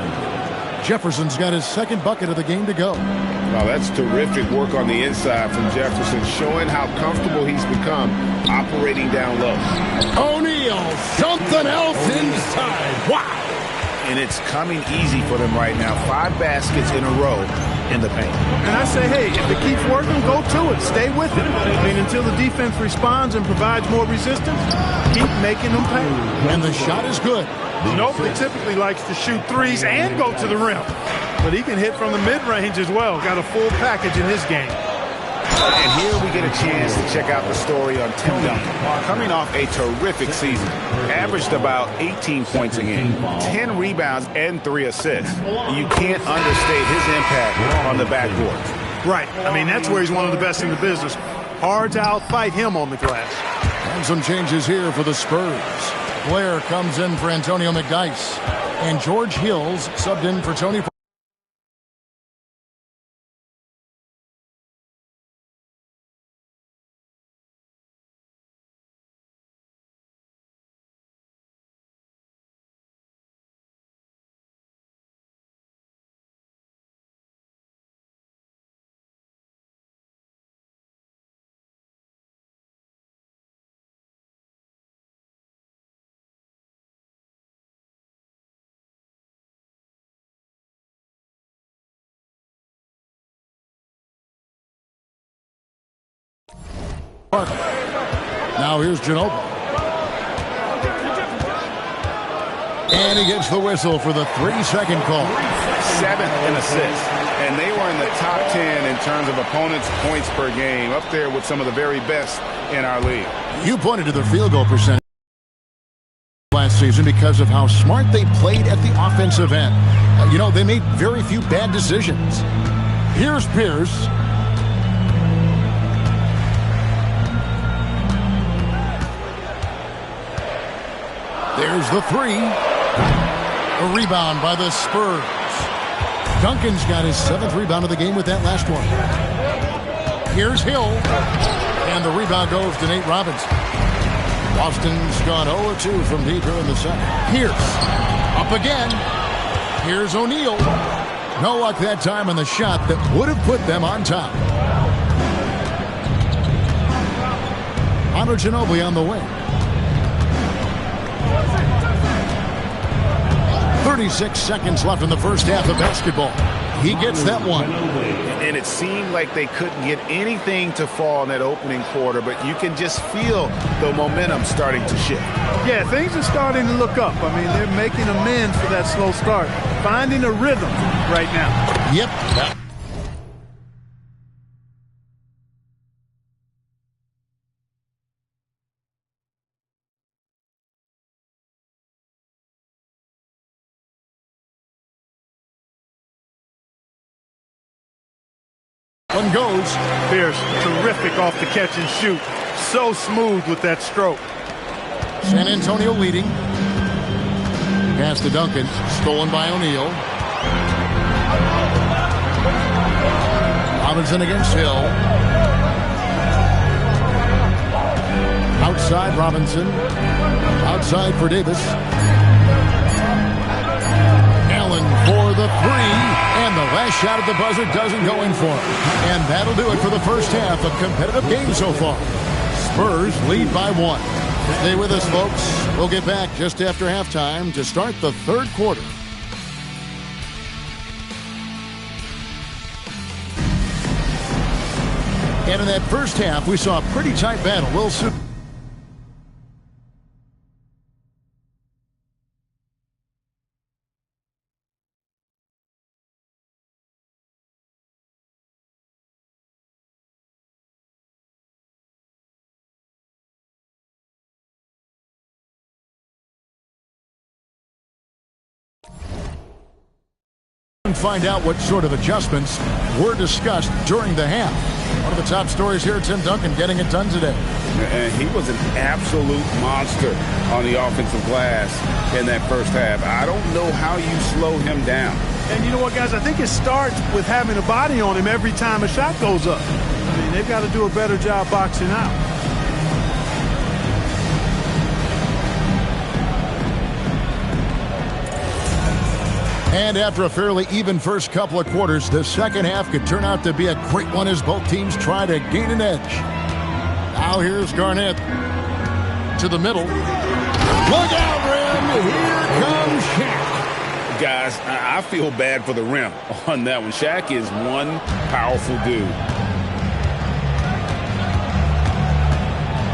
Jefferson's got his second bucket of the game to go. Wow, that's terrific work on the inside from Jefferson, showing how comfortable he's become operating down low. O'Neal, something else inside. Wow. And it's coming easy for them right now. 5 baskets in a row in the paint. And I say, hey, if it keeps working, go to it. Stay with it. I mean, until the defense responds and provides more resistance, keep making them pay. And the shot is good. Ginobili typically likes to shoot threes and go to the rim. But he can hit from the mid-range as well. Got a full package in his game. And here we get a chance to check out the story on Tim Duncan. Coming off a terrific season, averaged about 18 points a game, 10 rebounds, and 3 assists. You can't understate his impact on the backboard. Right. I mean, that's where he's one of the best in the business. Hard to outfight him on the glass. And some changes here for the Spurs. Blair comes in for Antonio McDyess. And George Hills subbed in for Tony. Now here's Ginobili. And he gets the whistle for the 3-second call. 7th in assists. And they were in the top 10 in terms of opponents' points per game, up there with some of the very best in our league. You pointed to their field goal percentage last season because of how smart they played at the offensive end. You know, they made very few bad decisions. Here's Pierce. There's the 3. A rebound by the Spurs. Duncan's got his 7th rebound of the game with that last one. Here's Hill. And the rebound goes to Nate Robinson. Boston's gone 0-2 from deep here in the second. Pierce. Up again. Here's O'Neal. No luck that time on the shot that would have put them on top. Manu Ginobili on the wing. 36 seconds left in the first half of basketball. He gets that one. And it seemed like they couldn't get anything to fall in that opening quarter, but you can just feel the momentum starting to shift. Yeah, things are starting to look up. I mean, they're making amends for that slow start, finding a rhythm right now. Yep. One goes. Pierce, terrific off the catch and shoot. So smooth with that stroke. San Antonio leading. Pass to Duncan. Stolen by O'Neal. Robinson against Hill. Outside Robinson. Outside for Davis. Allen for the 3. And the last shot at the buzzer doesn't go in for him. And that'll do it for the first half. A competitive game so far. Spurs lead by 1. Stay with us, folks. We'll get back just after halftime to start the third quarter. And in that first half, we saw a pretty tight battle. We'll soon. Find out what sort of adjustments were discussed during the half. One of the top stories here, Tim Duncan getting it done today. And he was an absolute monster on the offensive glass in that first half. I don't know how you slow him down. And you know what, guys? I think it starts with having a body on him every time a shot goes up. I mean, they've got to do a better job boxing out. And after a fairly even first couple of quarters, the second half could turn out to be a great one as both teams try to gain an edge. Now here's Garnett to the middle. Look out, Rim. Here comes Shaq. Guys, I feel bad for the Rim on that one. Shaq is one powerful dude.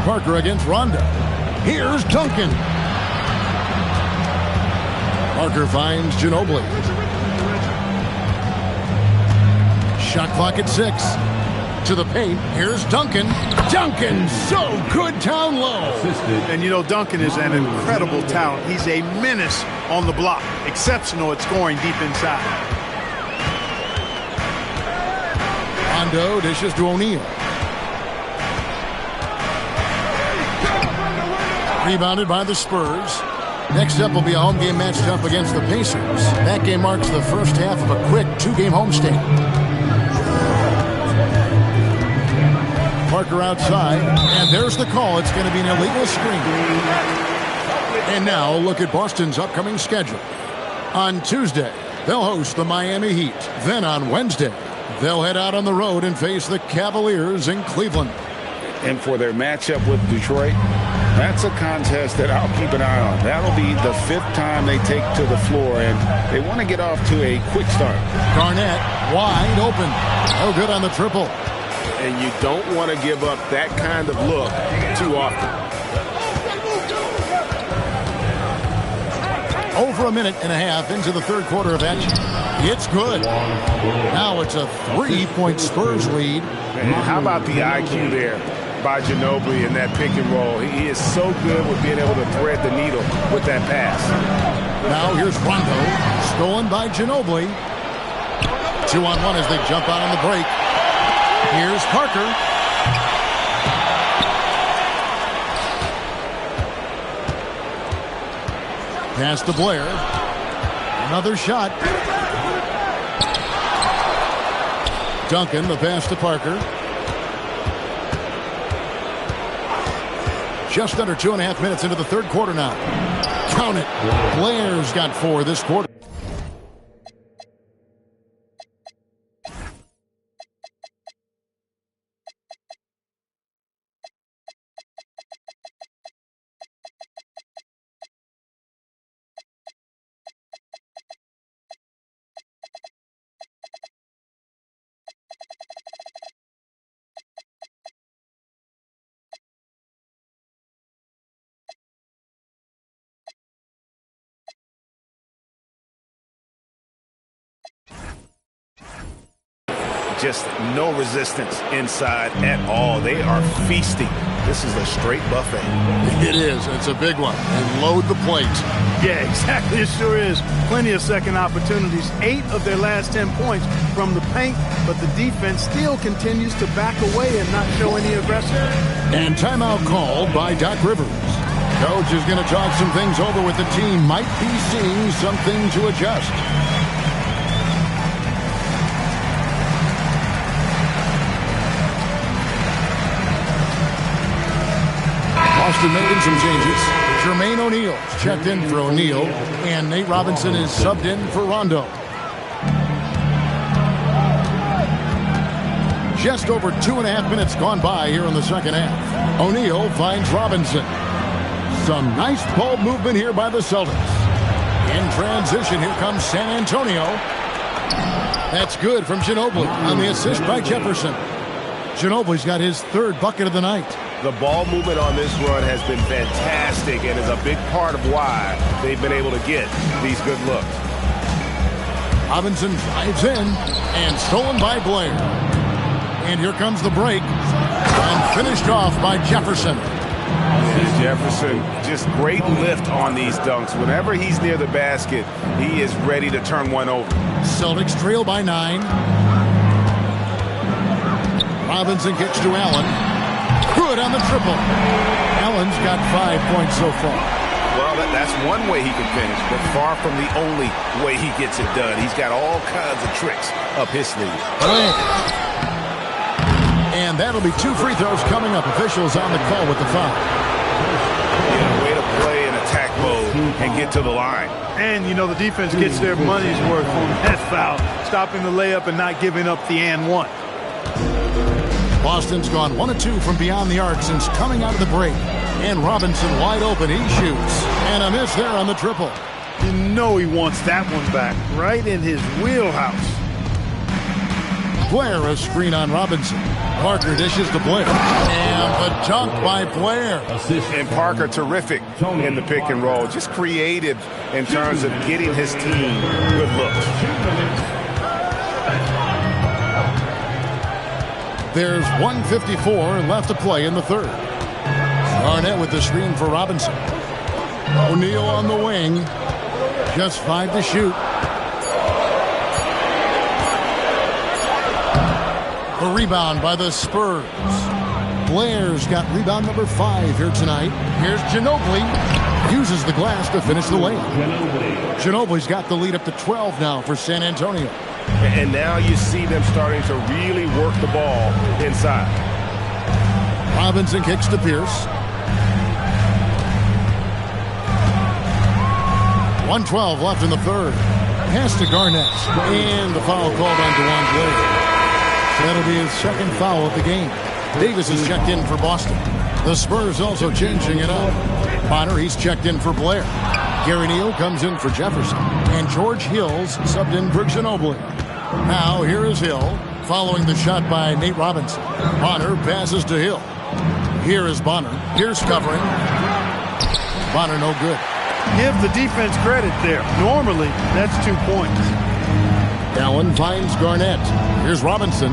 Parker against Rondo. Here's Duncan. Parker finds Ginobili. Shot clock at 6. To the paint. Here's Duncan. Duncan, so good down low. And you know, Duncan is an incredible talent. He's a menace on the block. Exceptional at scoring deep inside. Rondo dishes to O'Neal. Rebounded by the Spurs. Next up will be a home game matched up against the Pacers. That game marks the first half of a quick 2-game homestand. Parker outside, and there's the call. It's going to be an illegal screen. And now look at Boston's upcoming schedule. On Tuesday, they'll host the Miami Heat. Then on Wednesday, they'll head out on the road and face the Cavaliers in Cleveland. And for their matchup with Detroit, that's a contest that I'll keep an eye on. That'll be the 5th time they take to the floor, and they want to get off to a quick start. Garnett wide open. No good on the triple. And you don't want to give up that kind of look too often. Over a minute and a half into the third quarter of action. It's good. Now it's a 3-point Spurs lead. Man, how about the IQ there by Ginobili in that pick and roll? He is so good with being able to thread the needle with that pass. Now here's Rondo, stolen by Ginobili. 2-on-1 as they jump out on the break. Here's Parker. Pass to Blair. Another shot. Duncan, the pass to Parker. Just under 2.5 minutes into the third quarter now. Count it. Blair's got 4 this quarter. Just no resistance inside at all. They are feasting. This is a straight buffet. It is. It's a big one. And load the plate. Yeah, exactly. It sure is. Plenty of second opportunities. 8 of their last 10 points from the paint, but the defense still continues to back away and not show any aggression. And timeout called by Doc Rivers. Coach is going to talk some things over with the team. Might be seeing something to adjust. Boston making some changes. Jermaine O'Neal checked in for O'Neal, and Nate Robinson is subbed in for Rondo. Just over 2.5 minutes gone by here in the second half. O'Neal finds Robinson. Some nice ball movement here by the Celtics. In transition, here comes San Antonio. That's good from Ginobili on the assist by Jefferson. Ginobili's got his 3rd bucket of the night. The ball movement on this run has been fantastic and is a big part of why they've been able to get these good looks. Robinson drives in and stolen by Blair. And here comes the break. And finished off by Jefferson. Yeah, Jefferson, just great lift on these dunks. Whenever he's near the basket, he is ready to turn one over. Celtics trail by 9. Robinson kicks to Allen. Good on the triple. Allen's got 5 points so far. Well, that's one way he can finish, but far from the only way he gets it done. He's got all kinds of tricks up his sleeve. And that'll be 2 free throws coming up. Officials on the call with the foul. Yeah, way to play in attack mode and get to the line. And, you know, the defense gets their money's worth on that foul, stopping the layup and not giving up the and one. Boston's gone 1 of 2 from beyond the arc since coming out of the break. And Robinson wide open. He shoots. And a miss there on the triple. You know he wants that one back, right in his wheelhouse. Blair, a screen on Robinson. Parker dishes to Blair. And the dunk by Blair. And Parker terrific in the pick and roll. Just creative in terms of getting his team good looks. There's 1:54 left to play in the third. Garnett with the screen for Robinson. O'Neal on the wing. Just 5 to shoot. A rebound by the Spurs. Blair's got rebound number 5 here tonight. Here's Ginobili. Uses the glass to finish the layup. Ginobili's got the lead up to 12 now for San Antonio. And now you see them starting to really work the ball inside. Robinson kicks to Pierce. 1:12 left in the third. Pass to Garnett. And the foul called on DeJuan Blair. That'll be his 2nd foul of the game. Davis is checked in for Boston. The Spurs also changing it up. Bonner, he's checked in for Blair. Gary Neal comes in for Jefferson. And George Hill's subbed in for Ginobili. Now here is Hill, following the shot by Nate Robinson. Bonner passes to Hill. Here is Bonner. Here's covering. Bonner no good. Give the defense credit there. Normally, that's 2 points. Allen finds Garnett. Here's Robinson.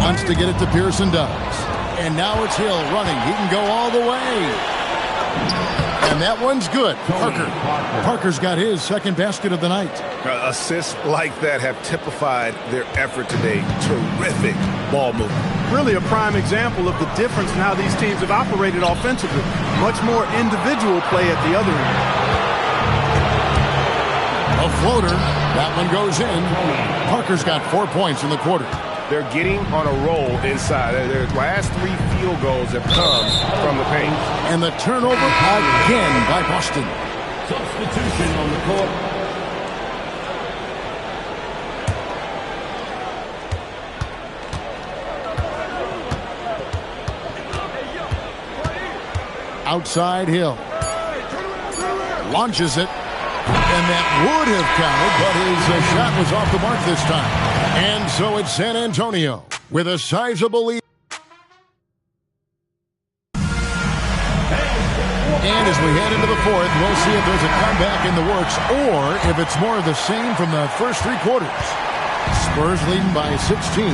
Wants to get it to Pearson, does. And now it's Hill running. He can go all the way. And that one's good. Parker's got his second basket of the night. Assists like that have typified their effort today. Terrific ball movement. Really a prime example of the difference in how these teams have operated offensively. Much more individual play at the other end. A floater. That one goes in. Parker's got 4 points in the quarter. They're getting on a roll inside. Their last 3 field goals have come from the paint. And the turnover again by Boston. Substitution on the court. Outside Hill. Launches it. And that would have counted, but his shot was off the mark this time. And so it's San Antonio with a sizable lead. And as we head into the fourth, we'll see if there's a comeback in the works or if it's more of the same from the first 3 quarters. Spurs leading by 16.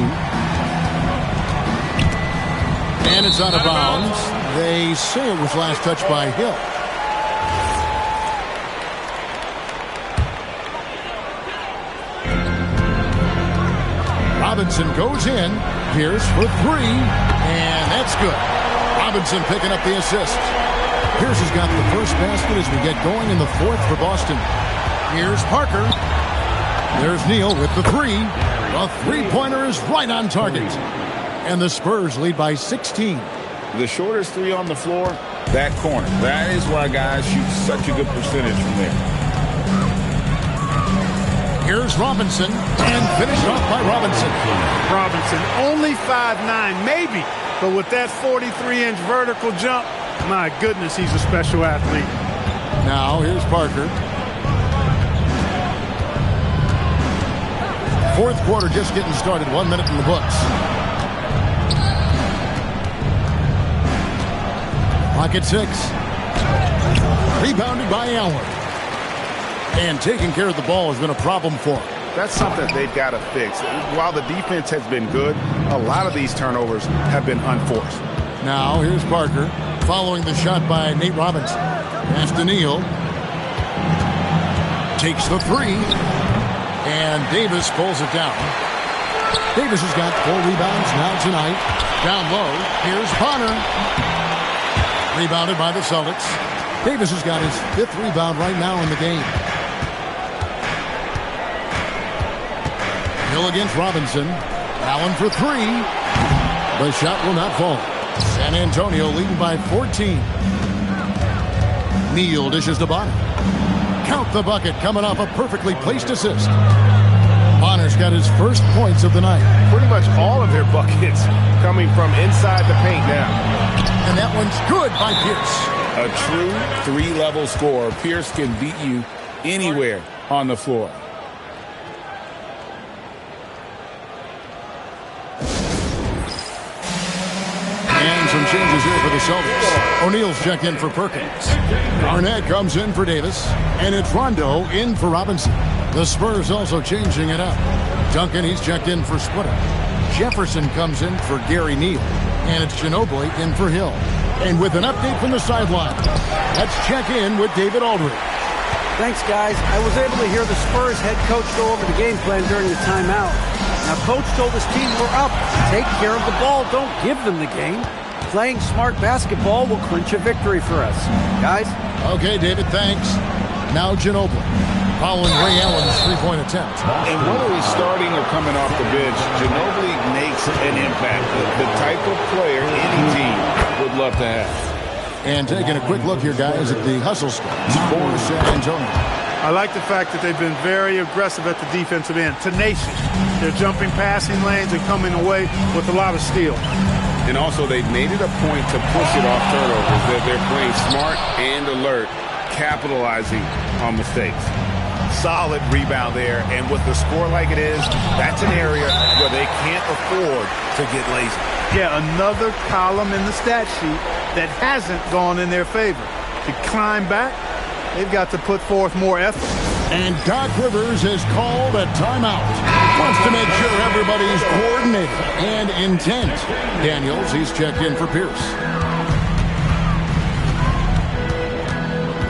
And it's out of bounds. They say it was last touched by Hill. Robinson goes in. Pierce for 3. And that's good. Robinson picking up the assist. Pierce has got the first basket as we get going in the fourth for Boston. Here's Parker. There's Neal with the 3. The three-pointer is right on target. And the Spurs lead by 16. The shortest 3 on the floor, that corner. That is why guys shoot such a good percentage from there. Here's Robinson, and finished off by Robinson. Robinson, only 5'9", maybe, but with that 43-inch vertical jump, my goodness, he's a special athlete. Now, here's Parker. Fourth quarter just getting started. 1 minute in the books. Pocket 6. Rebounded by Allen. And taking care of the ball has been a problem for him. That's something they've got to fix. While the defense has been good, a lot of these turnovers have been unforced. Now, here's Parker. Following the shot by Nate Robinson. Pass to Neal. Takes the 3. And Davis pulls it down. Davis has got 4 rebounds now tonight. Down low. Here's Bonner. Rebounded by the Celtics. Davis has got his 5th rebound right now in the game. Hill against Robinson. Allen for 3. The shot will not fall. San Antonio leading by 14. Neal dishes to Bonner. Count the bucket coming off a perfectly placed assist. Bonner's got his first points of the night. Pretty much all of their buckets coming from inside the paint now. And that one's good by Pierce. A true 3-level scorer. Pierce can beat you anywhere on the floor. And some changes here for the Celtics. O'Neal's checked in for Perkins. Garnett comes in for Davis. And it's Rondo in for Robinson. The Spurs also changing it up. Duncan, he's checked in for Splitter. Jefferson comes in for Gary Neal. And it's Ginobili in for Hill. And with an update from the sideline, let's check in with David Aldridge. Thanks, guys. I was able to hear the Spurs head coach go over the game plan during the timeout. Now, coach told his team, we're up. Take care of the ball. Don't give them the game. Playing smart basketball will clinch a victory for us. Guys? Okay, David, thanks. Now Ginobili, following Ray Allen's three-point attempt. And whether he's starting or coming off the bench, Ginobili makes an impact. The type of player any team would love to have. And taking a quick look here, guys, at the hustle stats for San Antonio. I like the fact that they've been very aggressive at the defensive end. Tenacious. They're jumping passing lanes and coming away with a lot of steal. And also, they've made it a point to push it off turnovers. They're playing smart and alert, capitalizing on mistakes. Solid rebound there, and with the score like it is, that's an area where they can't afford to get lazy. Yeah, another column in the stat sheet that hasn't gone in their favor. To climb back, They've got to put forth more effort. And Doc Rivers has called a timeout. Wants to make sure everybody's coordinated and intent. Daniels, he's checked in for Pierce.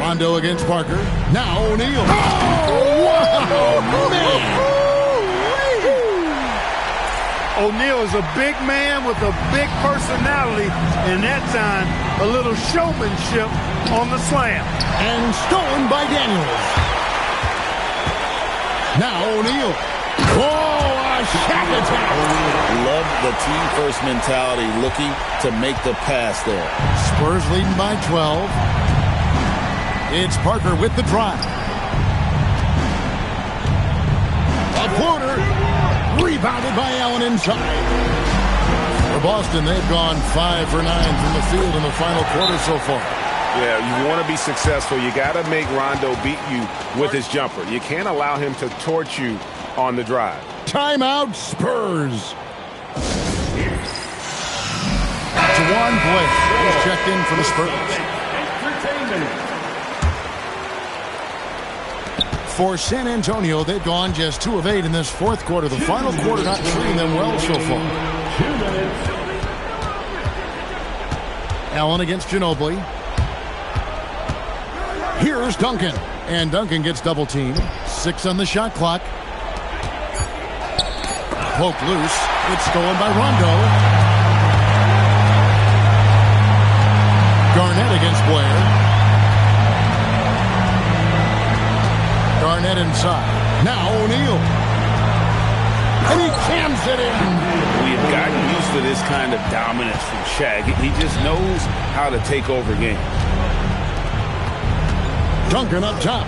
Rondo against Parker. Now O'Neal. Oh, wow, man. O'Neal is a big man with a big personality, and that time a little showmanship on the slam. And stolen by Daniels. Now O'Neal. Oh, a shot attack. Love the team-first mentality, looking to make the pass there. Spurs leading by 12. It's Parker with the drive. A floater. Rebounded by Allen inside. For Boston, they've gone 5 for 9 from the field in the final quarter so far. Yeah, you want to be successful. You got to make Rondo beat you with his jumper. You can't allow him to torch you on the drive. Timeout, Spurs. Jawan Blake is checked in for the Spurs. For San Antonio, they've gone just 2 of 8 in this fourth quarter. The final quarter not treating them well so far. Allen against Ginobili. Here's Duncan. And Duncan gets double teamed. 6 on the shot clock. Poke loose. It's stolen by Rondo. Garnett against Blair. Garnett inside. Now O'Neal. And he jams it in. We have gotten used to this kind of dominance from Shaq. He just knows how to take over games. Duncan up top.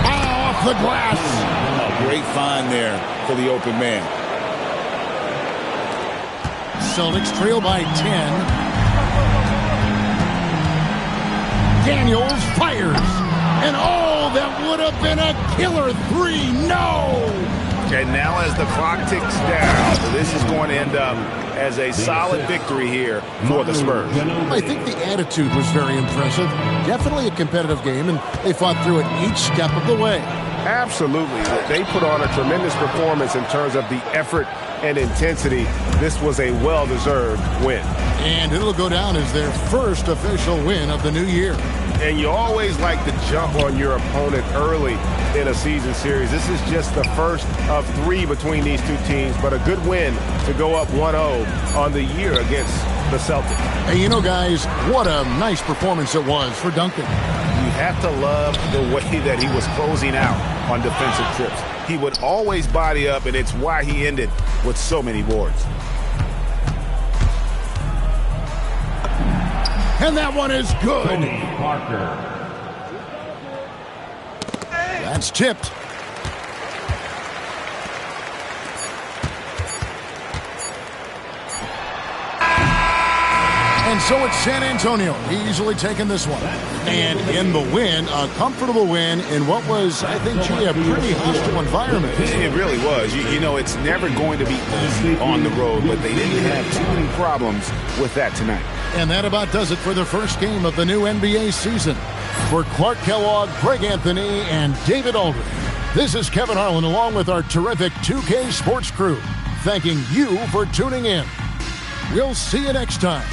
Off the glass. A great find there for the open man. Celtics trail by 10. Daniels fires. And oh, that would have been a killer 3. No! And now as the clock ticks down, this is going to end up as a solid victory here for the Spurs. I think the attitude was very impressive. Definitely a competitive game, and they fought through it each step of the way. Absolutely. They put on a tremendous performance in terms of the effort and intensity. This was a well-deserved win. And it'll go down as their first official win of the new year. And you always like to jump on your opponent early in a season series. This is just the first of 3 between these two teams, but a good win to go up 1-0 on the year against the Celtics. Hey, you know, guys, what a nice performance it was for Duncan. You have to love the way that he was closing out on defensive trips. He would always body up, and it's why he ended with so many boards. And that one is good. Tony Parker. That's tipped. And so it's San Antonio easily taking this one. And in the win, a comfortable win in what was, I think, a pretty hostile environment. It really was. You know, it's never going to be easy on the road, but they didn't have too many problems with that tonight. And that about does it for the first game of the new NBA season. For Clark Kellogg, Greg Anthony, and David Aldridge, this is Kevin Harlan along with our terrific 2K Sports crew, thanking you for tuning in. We'll see you next time.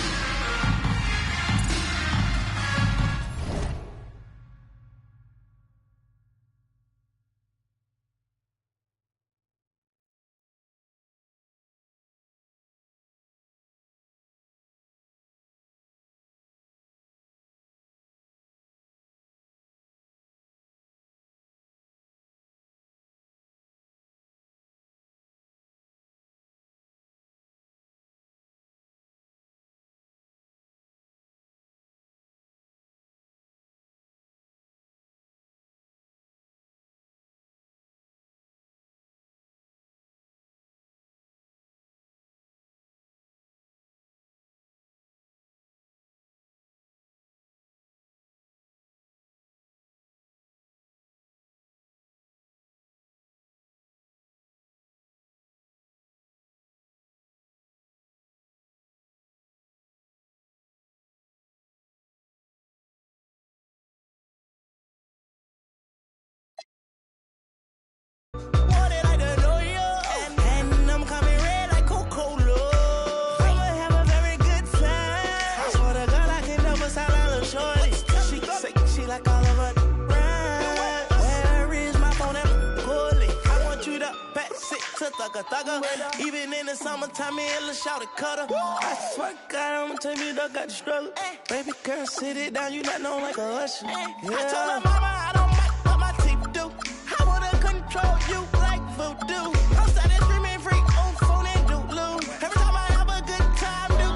like a thugger. Even in the summertime, me and Lil' Shawty cutter. I swear to God, I'ma tell me that got the struggle. Baby girl, sit it down, you not known like a usher. Yeah. I told her mama I don't like what my teeth do. I wanna control you like voodoo. I'm starting screaming free on phone and doodloo. Every time I have a good time, do.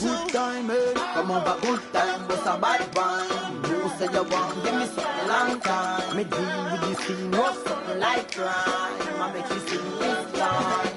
Good time, eh? Come on, but good time, what's a bad one? You say you want, give me something long time. Me deal with this thing, no something like crime. I make you sing this line.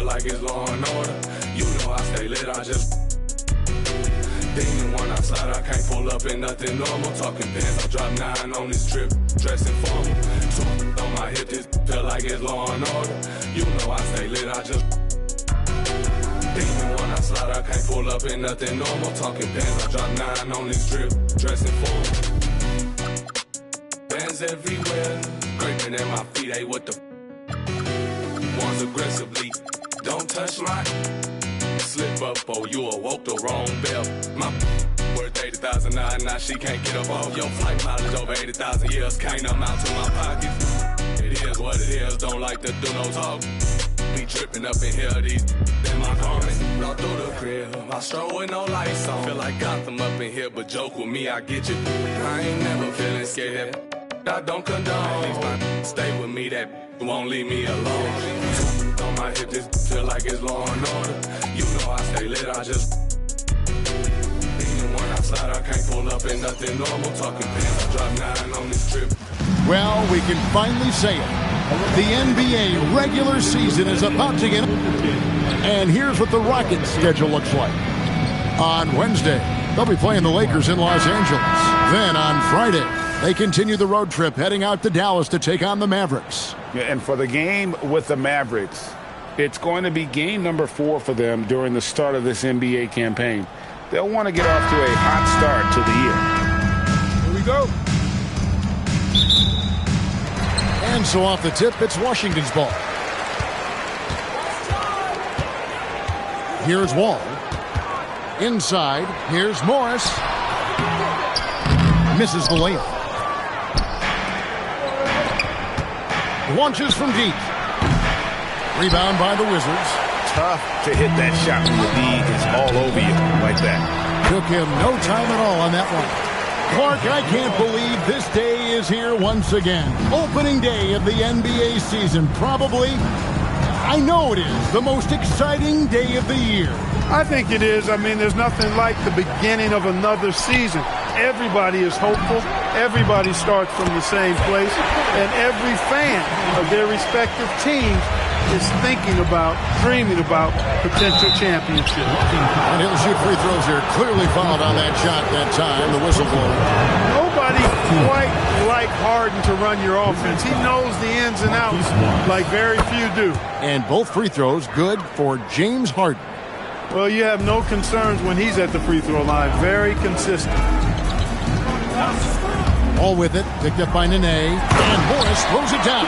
Like it's law and order. You know I stay lit, I just demon when I slide, I can't pull up in nothing normal. Talking pants, I drop 9 on this trip, dressing formal. Two on my hip, this feel like it's law and order. You know I stay lit, I just demon when I slide, I can't pull up in nothing normal. Talking pants, I drop 9 on this trip, dressing formal. Bands everywhere, scraping at my feet, hey, what the ones aggressively. Don't touch my slip up, oh, you awoke the wrong bell. My worth 80,000 now she can't get up off your flight mileage over 80,000 years. Can't amount to my pockets. It is what it is, don't like to do no talk. Be tripping up in here, these in my garment. All through the crib, I stroll with no lights on. Feel like Gotham up in here, but joke with me, I get you. I ain't never feeling scared. I don't condone. These my stay with me, that won't leave me alone. On my hip, this feel like it's law and order. You know I stay lit, I just even when I slide, I can't pull up in nothing normal. Talking pants, I drop 9 on this trip. Well, we can finally say it. The NBA regular season is about to get, and here's what the Rockets' schedule looks like. On Wednesday, they'll be playing the Lakers in Los Angeles. Then on Friday, they continue the road trip heading out to Dallas to take on the Mavericks. Yeah, and for the game with the Mavericks, it's going to be game number 4 for them during the start of this NBA campaign. They'll want to get off to a hot start to the year. Here we go. And so off the tip, it's Washington's ball. Here's Wall. Inside, here's Morris. Misses the layup. Launches from deep. Rebound by the Wizards. Tough to hit that shot when the D is all over you like that. Took him no time at all on that one. Clark, I can't believe this day is here once again. Opening day of the NBA season. Probably, I know it is, the most exciting day of the year. I think it is. I mean, there's nothing like the beginning of another season. Everybody is hopeful. Everybody starts from the same place. And every fan of their respective teams is thinking about, dreaming about potential championship. And he'll shoot free throws here. Clearly fouled on that shot that time, the whistleblower. Nobody quite like Harden to run your offense. He knows the ins and outs like very few do. And both free throws good for James Harden. Well, you have no concerns when he's at the free throw line. Very consistent. All with it, picked up by Nene, and Morris throws it down.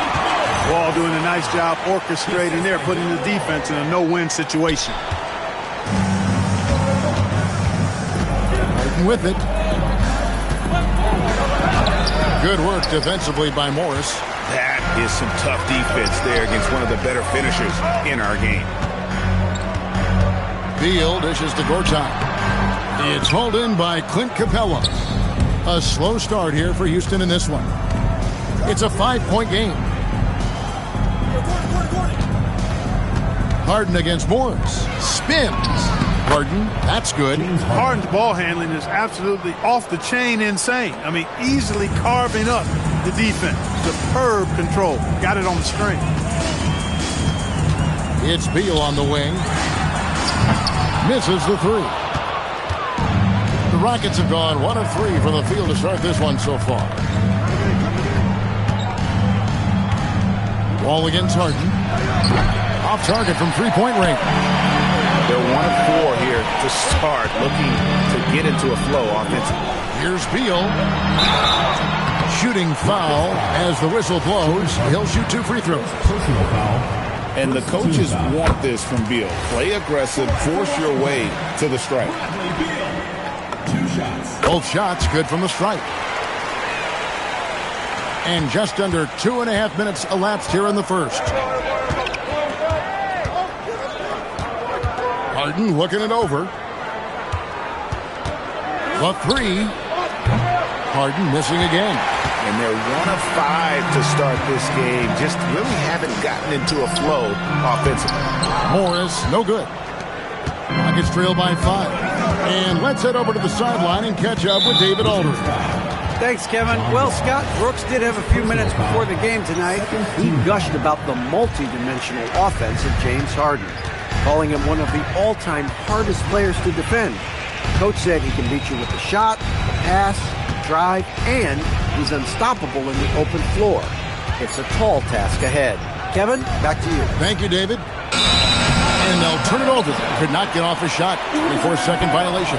Wall doing a nice job orchestrating there, putting the defense in a no-win situation. Harden with it. Good work defensively by Morris. That is some tough defense there against one of the better finishers in our game. Beal dishes to Gortat. It's hauled in by Clint Capella. A slow start here for Houston in this one. It's a 5-point game. Harden against Morris. Spins. Harden, that's good. Harden's ball handling is absolutely off the chain insane. I mean, easily carving up the defense. Superb control. Got it on the string. It's Beal on the wing. Misses the three. The Rockets have gone 1 of 3 from the field to start this one so far. Ball against Harden. Off target from three-point range. They're 1 of 4 here to start, looking to get into a flow offensively. Here's Beal. Shooting foul as the whistle blows. He'll shoot 2 free throws. Personal foul. And the coaches want this from Beal. Play aggressive, force your way to the stripe. 2 shots. Both shots good from the stripe. And just under 2.5 minutes elapsed here in the first. Harden looking it over. The three. Harden missing again. And they're 1 of 5 to start this game. Just really haven't gotten into a flow offensively. Morris, no good. Rockets trail by 5. And let's head over to the sideline and catch up with David Aldridge. Thanks, Kevin. Well, Scott Brooks did have a few minutes before the game tonight. He gushed about the multi-dimensional offense of James Harden, calling him one of the all-time hardest players to defend. Coach said he can beat you with the shot, the pass, the drive, and he's unstoppable in the open floor. It's a tall task ahead. Kevin, back to you. Thank you, David. And they'll turn it over. Could not get off a shot. 24-second violation.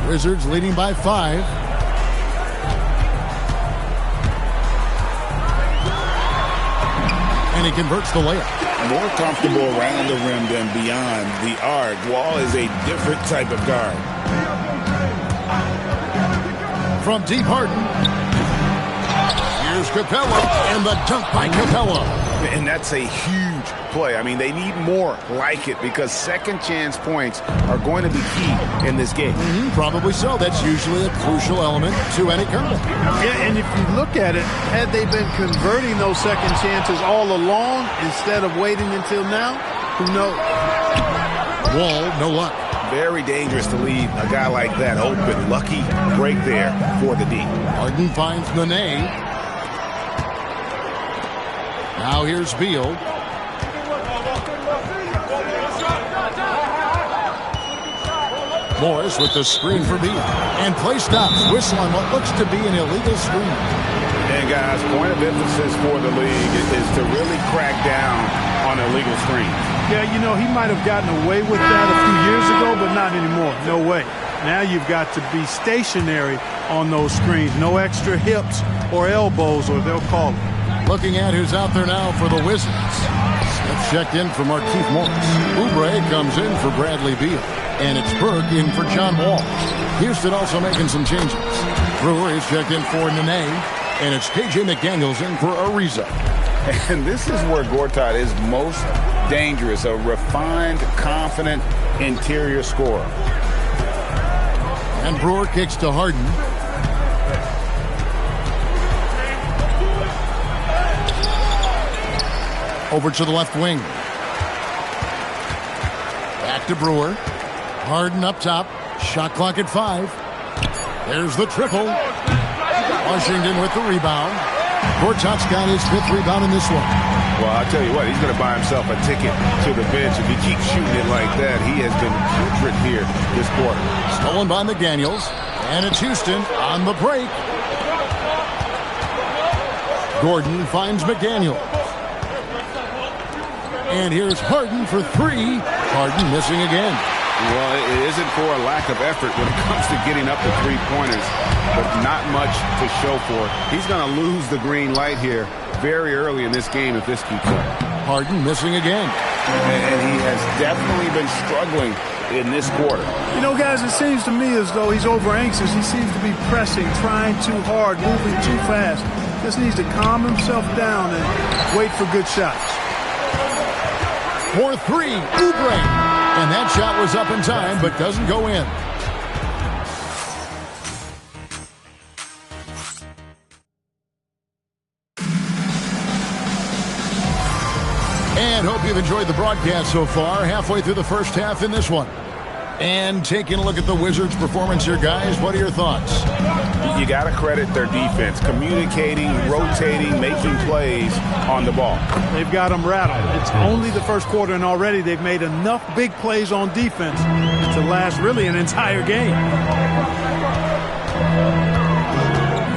Wizards leading by 5. And he converts the layup. More comfortable around the rim than beyond the arc. Wall is a different type of guard. From deep, Harden. Here's Capella, and the dunk by Capella. And that's a huge play. I mean, they need more like it because second chance points are going to be key in this game. Probably so. That's usually a crucial element to any comeback. Yeah, and if you look at it, had they been converting those second chances all along instead of waiting until now, who knows? Wall, no luck. Very dangerous to leave a guy like that open. Lucky break there for the D. Harden finds Nene. Now here's Beal. Morris with the screen for Beal. And play stops. Whistle on what looks to be an illegal screen. And guys, point of emphasis for the league is to really crack down on illegal screens. Yeah, you know, he might have gotten away with that a few years ago, but not anymore. No way. Now you've got to be stationary on those screens. No extra hips or elbows, or they'll call it. Looking at who's out there now for the Wizards. Smith checked in for Markieff Morris. Oubre comes in for Bradley Beal. And it's Burke in for John Wall. Houston also making some changes. Brewer is checked in for Nene. And it's KJ McDaniels in for Ariza. And this is where Gortat is most dangerous. A refined, confident interior scorer. And Brewer kicks to Harden. Over to the left wing. Back to Brewer. Harden up top. Shot clock at 5. There's the triple. Washington with the rebound. Gortat's got his 5th rebound in this one. Well, I'll tell you what, he's going to buy himself a ticket to the bench if he keeps shooting it like that. He has been putrid here this quarter. Stolen by McDaniels. And it's Houston on the break. Gordon finds McDaniels. And here's Harden for 3. Harden missing again. Well, it isn't for a lack of effort when it comes to getting up to three-pointers, but not much to show for it. He's going to lose the green light here very early in this game if this keeps up. Harden missing again. And he has definitely been struggling in this quarter. You know, guys, it seems to me as though he's over-anxious. He seems to be pressing, trying too hard, moving too fast. Just needs to calm himself down and wait for good shots. For 3, Oubre. And that shot was up in time, but doesn't go in. And hope you've enjoyed the broadcast so far. Halfway through the first half in this one. And taking a look at the Wizards' performance here, guys, what are your thoughts? You got to credit their defense, communicating, rotating, making plays on the ball. They've got them rattled. It's only the first quarter, and already they've made enough big plays on defense to last really an entire game.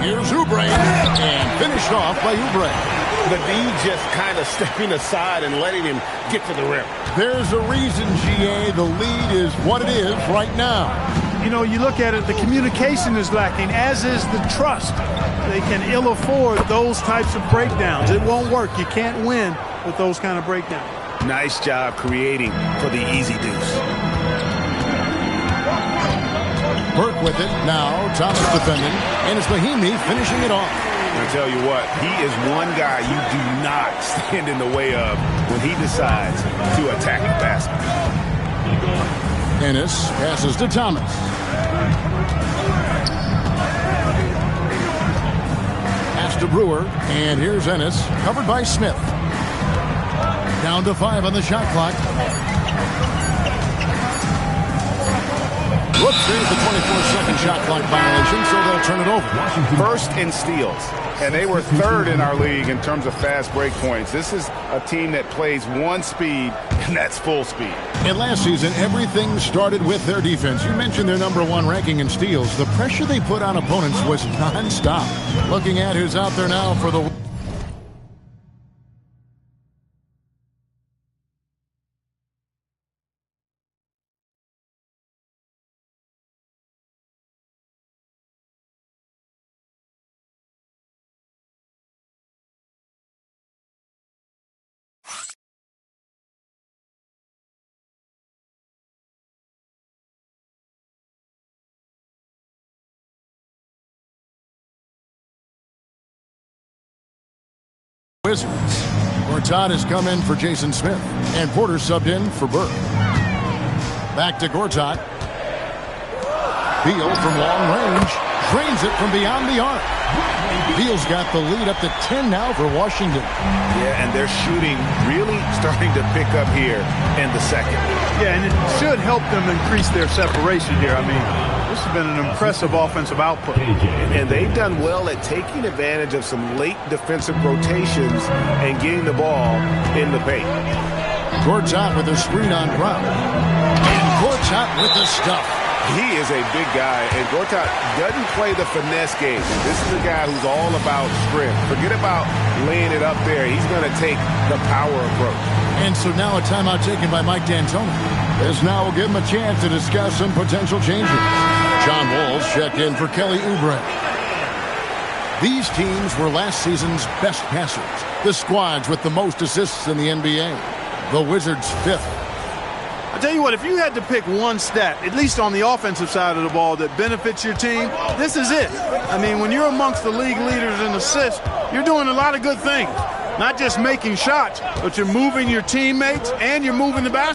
Here's Oubre, and finished off by Oubre. The D just kind of stepping aside and letting him get to the rim. There's a reason, GA, the lead is what it is right now. You know, you look at it, the communication is lacking, as is the trust. They can ill afford those types of breakdowns. It won't work. You can't win with those kind of breakdowns. Nice job creating for the easy deuce. Burke with it. Now Thomas defending. And it's Mahinmi finishing it off. I tell you what, he is one guy you do not stand in the way of when he decides to attack the basket. Ennis passes to Thomas. Pass to Brewer. And here's Ennis, covered by Smith. Down to 5 on the shot clock. Whoops, there's the 24-second shot clock violation, so they'll turn it over. First in steals, and they were third in our league in terms of fast break points. This is a team that plays one speed, and that's full speed. And last season, everything started with their defense. You mentioned their #1 ranking in steals. The pressure they put on opponents was nonstop. Looking at who's out there now for the... Wizards. Gortat has come in for Jason Smith, and Porter subbed in for Burke. Back to Gortat. Beal from long range drains it from beyond the arc. Beal's got the lead up to 10 now for Washington. Yeah, and they're shooting really starting to pick up here in the second. Yeah, and it should help them increase their separation here. I mean, this has been an impressive offensive output. And they've done well at taking advantage of some late defensive rotations and getting the ball in the paint. Gortat with a screen on Brown. And Gortat with the stuff. He is a big guy, and Gortat doesn't play the finesse game. This is a guy who's all about strength. Forget about laying it up there. He's going to take the power approach. And so now a timeout taken by Mike D'Antoni. This now will give him a chance to discuss some potential changes. John Walls checked in for Kelly Oubre. These teams were last season's best passers. The squads with the most assists in the NBA. The Wizards 5th. I tell you what, if you had to pick one stat, at least on the offensive side of the ball, that benefits your team, this is it. I mean, when you're amongst the league leaders in assists, you're doing a lot of good things. Not just making shots, but you're moving your teammates and you're moving the basket.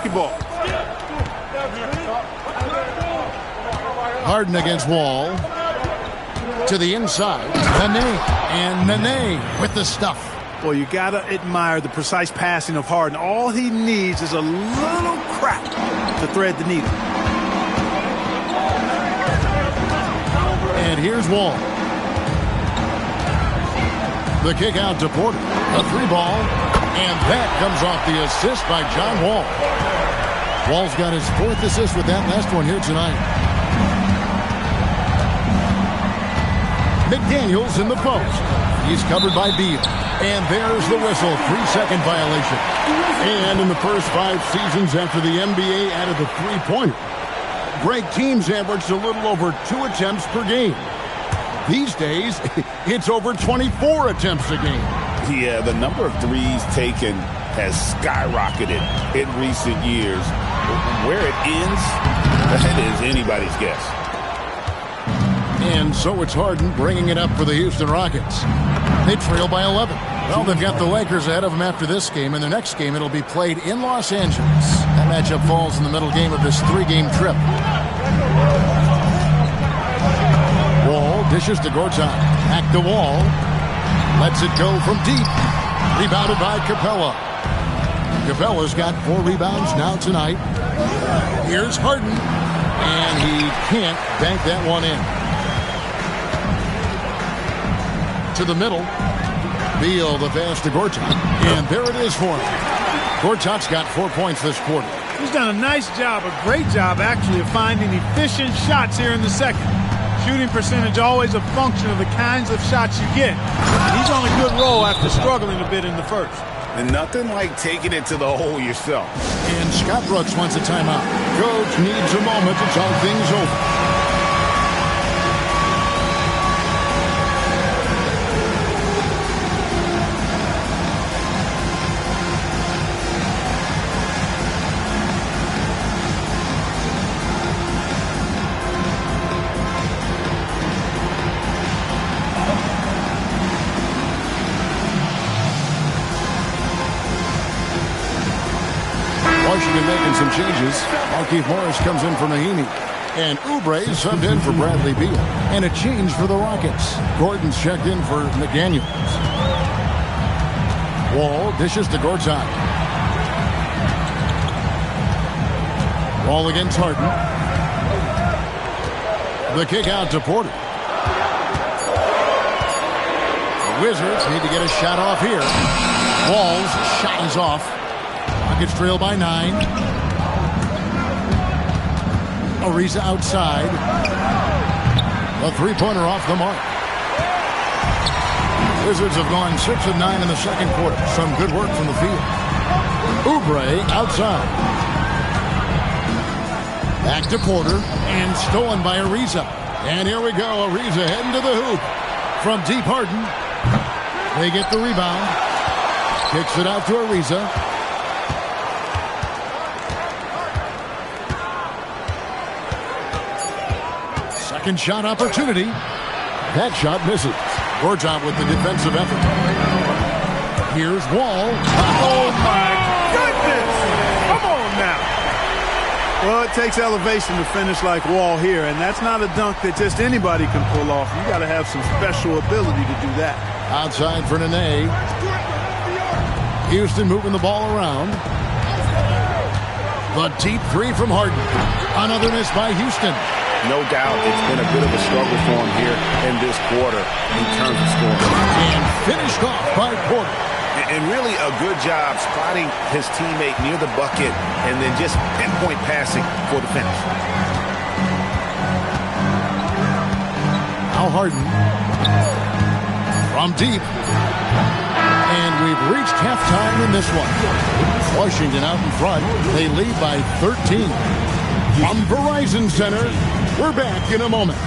basketball. Harden against Wall. To the inside. Nene. And Nene with the stuff. Well, you got to admire the precise passing of Harden. All he needs is a little crack to thread the needle. And here's Wall. The kick out to Porter. A 3-ball. And that comes off the assist by John Wall. Wall's got his 4th assist with that last one here tonight. McDaniels in the post. He's covered by Beal. And there's the whistle. 3-second violation. And in the first 5 seasons after the NBA added the three-pointer, Greg, teams averaged a little over 2 attempts per game. These days, it's over 24 attempts a game. Yeah, the number of threes taken has skyrocketed in recent years. Where it ends, that is anybody's guess. And so it's Harden bringing it up for the Houston Rockets. They trail by 11. Well, they've got the Lakers ahead of them after this game. And the next game, it'll be played in Los Angeles. That matchup falls in the middle game of this 3-game trip. Wall dishes to Gortat. Back to Wall. Lets it go from deep. Rebounded by Capella. Capella's got 4 rebounds now tonight. Here's Harden. And he can't bank that one in. To the middle. Beal the pass to Gortat. And there it is for him. Gortat's got 4 points this quarter. He's done a nice job, a great job actually, of finding efficient shots here in the second. Shooting percentage always a function of the kinds of shots you get. He's on a good roll after struggling a bit in the first. And nothing like taking it to the hole yourself. And Scott Brooks wants a timeout. Coach needs a moment to talk things over. Washington making some changes. Markieff Morris comes in for Mahinmi. And Oubre subbed in for Bradley Beal. And a change for the Rockets. Gordon's checked in for McDaniels. Wall dishes to Gortat. Wall against Harden. The kick out to Porter. The Wizards need to get a shot off here. Wall's shot is off. Rockets trail by 9. Ariza outside. A 3-pointer off the mark. Wizards have gone 6 of 9 in the second quarter. Some good work from the field. Oubre outside. Back to Porter. And stolen by Ariza. And here we go. Ariza heading to the hoop. From deep, Harden. They get the rebound. Kicks it out to Ariza. Second shot opportunity. That shot misses. Gortat with the defensive effort. Here's Wall. Oh, my goodness! Come on now. Well, it takes elevation to finish like Wall here, and that's not a dunk that just anybody can pull off. You got to have some special ability to do that. Outside for Nene. Houston moving the ball around. The deep 3 from Harden. Another miss by Houston. No doubt it's been a bit of a struggle for him here in this quarter in terms of scoring. And finished off by Porter. And really a good job spotting his teammate near the bucket and then just pinpoint passing for the finish. Now Harden. From deep. And we've reached halftime in this one. Washington out in front. They lead by 13. From Verizon Center, we're back in a moment.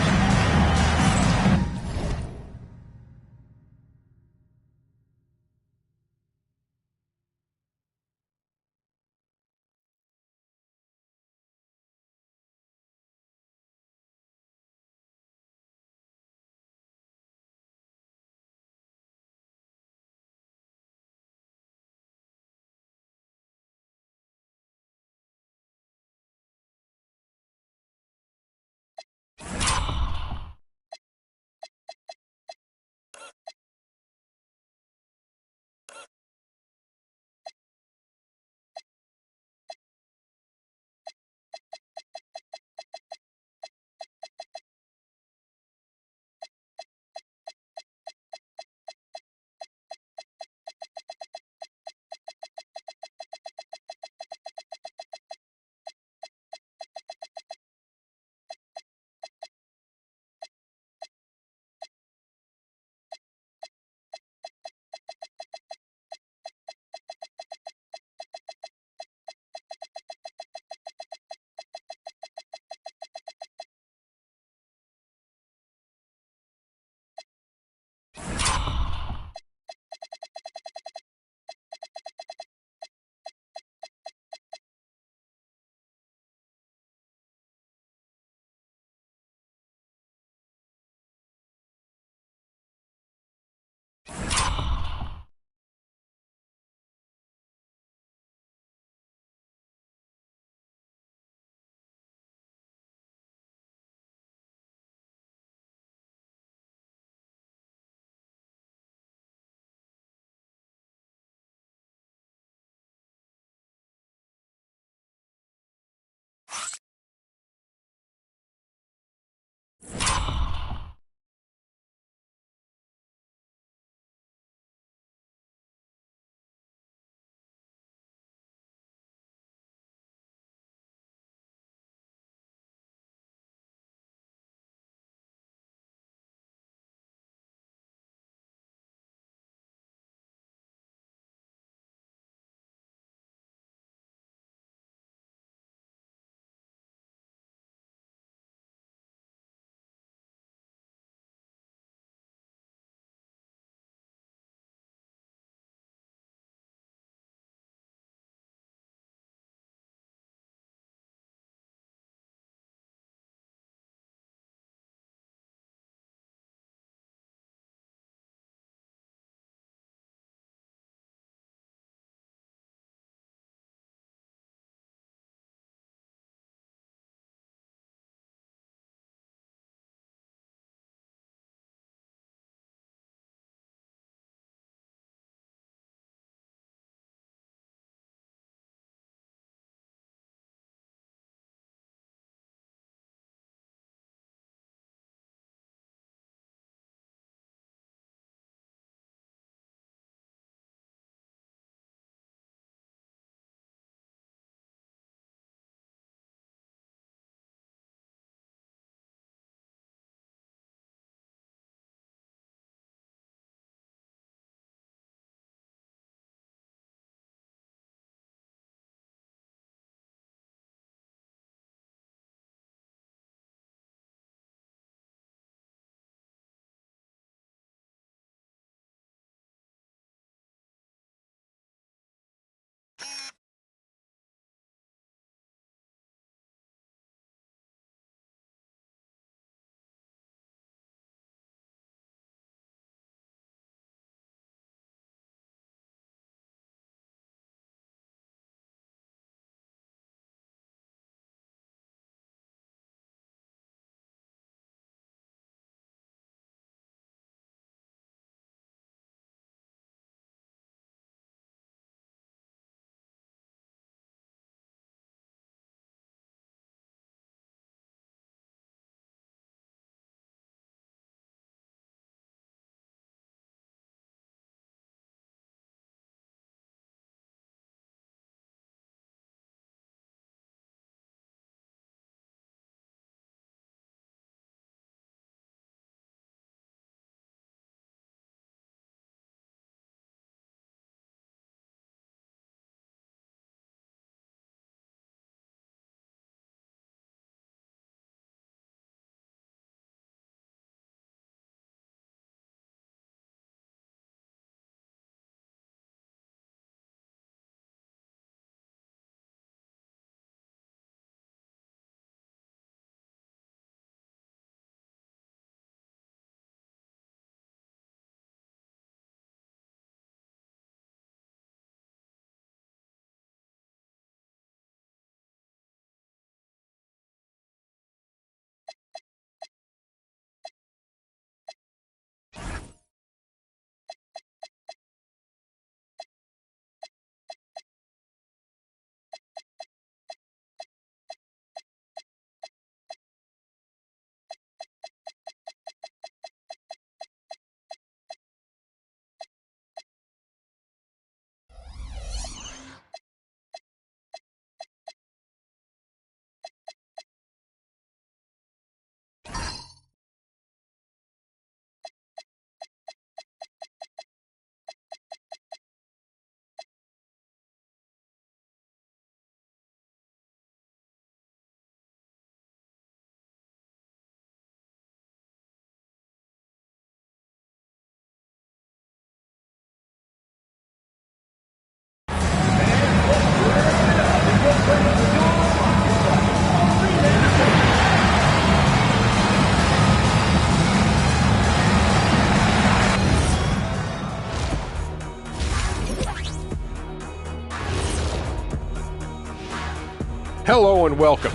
Hello and welcome.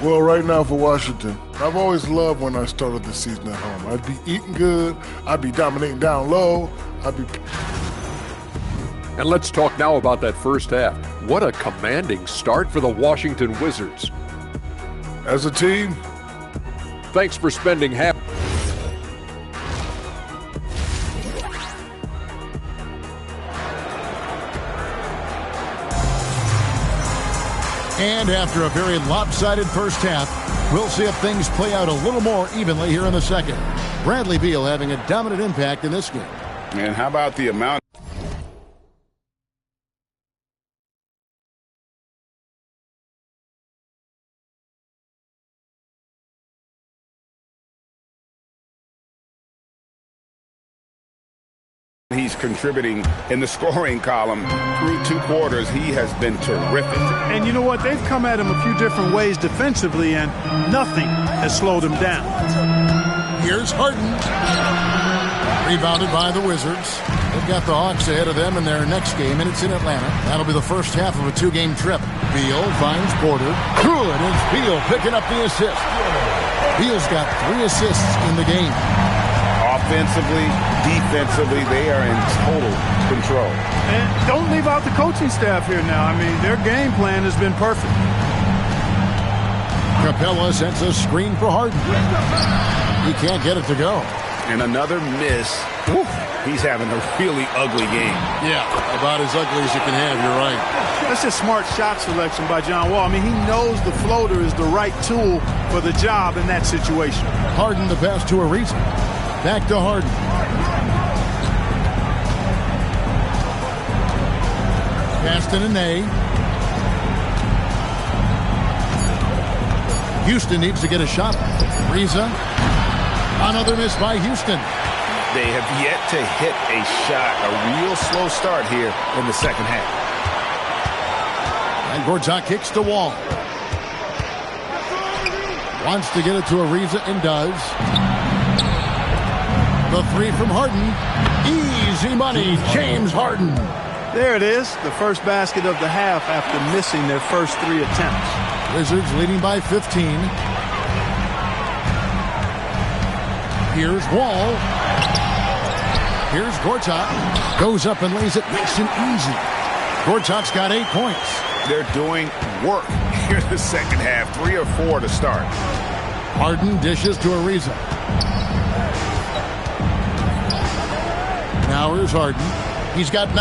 Well, right now for Washington, I've always loved when I started the season at home. I'd be eating good, I'd be dominating down low, And let's talk now about that first half. What a commanding start for the Washington Wizards. As a team, Thanks for spending half. And after a very lopsided first half, we'll see if things play out a little more evenly here in the second. Bradley Beal having a dominant impact in this game. And how about the amount? He's contributing in the scoring column through 2 quarters. He has been terrific. And you know what? They've come at him a few different ways defensively, and nothing has slowed him down. Here's Harden. Rebounded by the Wizards. They've got the Hawks ahead of them in their next game, and it's in Atlanta. That'll be the first half of a 2-game trip. Beal finds Porter. Good, and it's Beal picking up the assist. Beal's got 3 assists in the game. Offensively, defensively, they are in total control. And don't leave out the coaching staff here now. I mean, their game plan has been perfect. Capella sends a screen for Harden. He can't get it to go. And another miss. Oof, he's having a really ugly game. Yeah, about as ugly as you can have, you're right. That's just smart shot selection by John Wall. I mean, he knows the floater is the right tool for the job in that situation. Harden the pass to Ariza. Back to Harden. Pass to Nene. Houston needs to get a shot. Ariza. Another miss by Houston. They have yet to hit a shot. A real slow start here in the second half. And Gortat kicks to Wall. Wants to get it to Ariza and does. The 3 from Harden. Easy money, James Harden. There it is, the first basket of the half after missing their first 3 attempts. Wizards leading by 15. Here's Wall. Here's Gortat. Goes up and lays it nice and easy. Gortat's got 8 points. They're doing work here in the second half. 3 or 4 to start. Harden dishes to Ariza. Now here's Harden. He's got 9.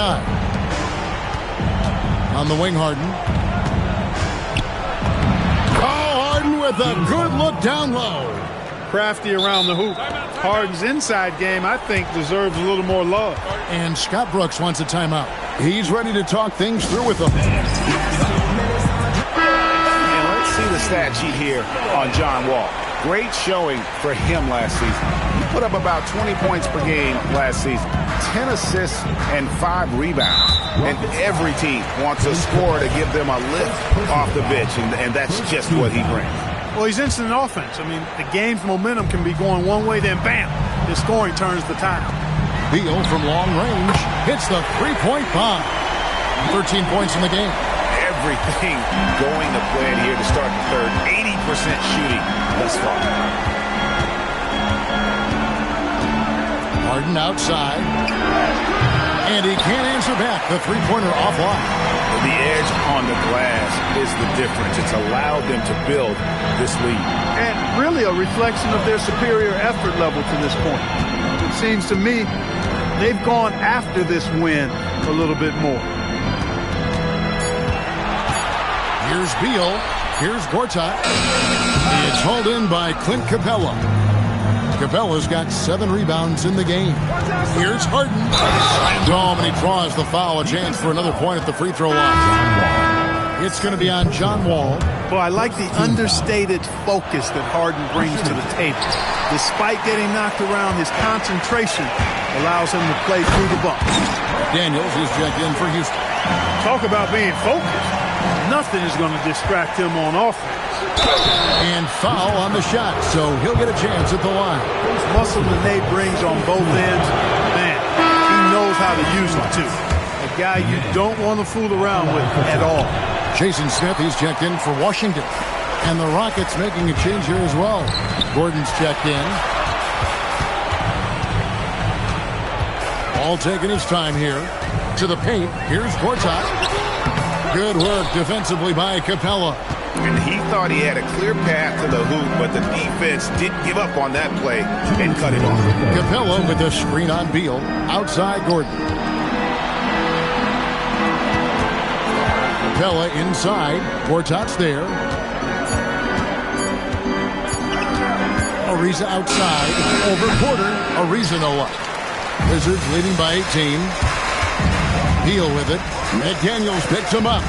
On the wing, Harden. Oh, Harden with a good look down low. Crafty around the hoop. Harden's inside game, I think, deserves a little more love. And Scott Brooks wants a timeout. He's ready to talk things through with them. And let's see the stat sheet here on John Wall. Great showing for him last season. He put up about 20 points per game last season. 10 assists and 5 rebounds. And every team wants a scorer to give them a lift off the bench, and that's just what he brings. Well, he's instant offense. I mean, the game's momentum can be going one way, then bam, his scoring turns the tide. Beal from long range hits the 3-point bomb. 13 points in the game. Everything going to plan here to start the third. 80% shooting thus far. Harden outside. And he can't answer back. The 3-pointer offline. The edge on the glass is the difference. It's allowed them to build this lead. And really a reflection of their superior effort level to this point. It seems to me they've gone after this win a little bit more. Here's Beal. Here's Gortat. It's hauled in by Clint Capella. Capella's got 7 rebounds in the game. Here's Harden. Slammed home, and he draws the foul. A chance for another point at the free throw line. It's going to be on John Wall. Well, I like the understated focus that Harden brings to the table. Despite getting knocked around, his concentration allows him to play through the bump. Daniels is checked in for Houston. Talk about being focused. Nothing is going to distract him on offense. And foul on the shot, so he'll get a chance at the line. Those muscle that Nate brings on both ends, man, he knows how to use it too. A guy you don't want to fool around with at all. Jason Smith, he's checked in for Washington. And the Rockets making a change here as well. Gordon's checked in. All taking his time here. To the paint, here's Gortat. Good work defensively by Capella. And he thought he had a clear path to the hoop, but the defense didn't give up on that play and cut it off. Capella with the screen on Beal. Outside Gordon. Capella inside. Gortat's there. Ariza outside. Over Porter. Ariza no luck. Wizards leading by 18. Beal with it. McDaniels picks him up.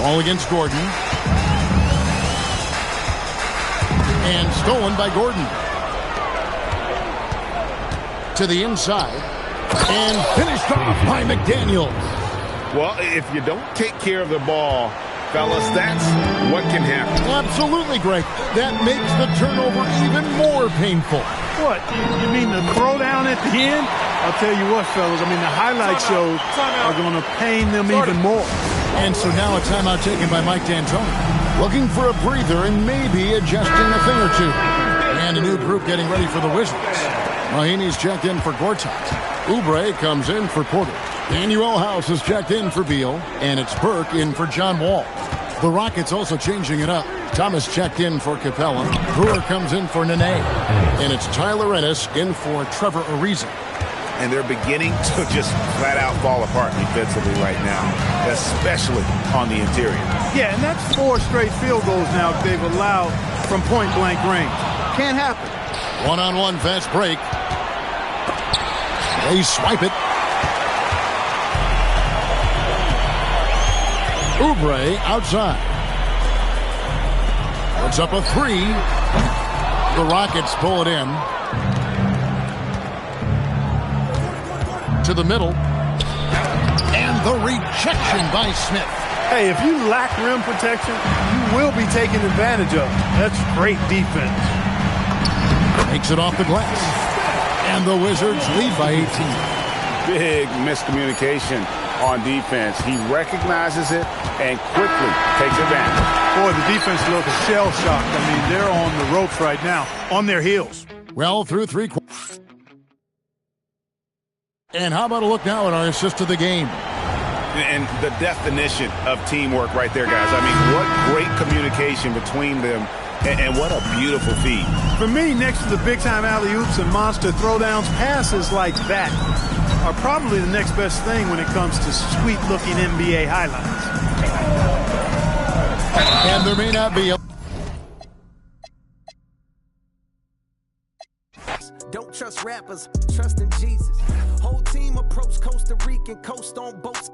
Ball against Gordon. And stolen by Gordon. To the inside. And finished off by McDaniels. Well, if you don't take care of the ball, fellas, that's what can happen. Absolutely, Greg. That makes the turnover even more painful. What? You mean the throwdown at the end? I'll tell you what, fellas. I mean, the highlight shows are going to pain them even more. And so now a timeout taken by Mike D'Antoni. Looking for a breather and maybe adjusting a thing or two. And a new group getting ready for the Wizards. Mahinmi's checked in for Gortat. Oubre comes in for Porter. Danuel House is checked in for Beal. And it's Burke in for John Wall. The Rockets also changing it up. Thomas checked in for Capella. Brewer comes in for Nene. And it's Tyler Ennis in for Trevor Ariza. And they're beginning to just flat out fall apart defensively right now, especially on the interior. Yeah, and that's 4 straight field goals now they've allowed from point-blank range. Can't happen. One-on-one fast break. They swipe it. Oubre outside. Puts up a 3. The Rockets pull it in. To the middle. And the rejection by Smith. Hey, if you lack rim protection, you will be taken advantage of. That's great defense. Takes it off the glass. And the Wizards lead by 18. Big miscommunication on defense. He recognizes it and quickly takes advantage. Boy, the defense looks shell-shocked. I mean, they're on the ropes right now, on their heels. Well, through 3 quarters. And how about a look now at our assist of the game? And the definition of teamwork right there, guys. I mean, what great communication between them, and what a beautiful feed. For me, next to the big-time alley-oops and monster throwdowns, passes like that are probably the next best thing when it comes to sweet-looking NBA highlights. And there may not be a... Don't trust rappers, trust in Jesus. Whole team approach Costa Rican coast on boats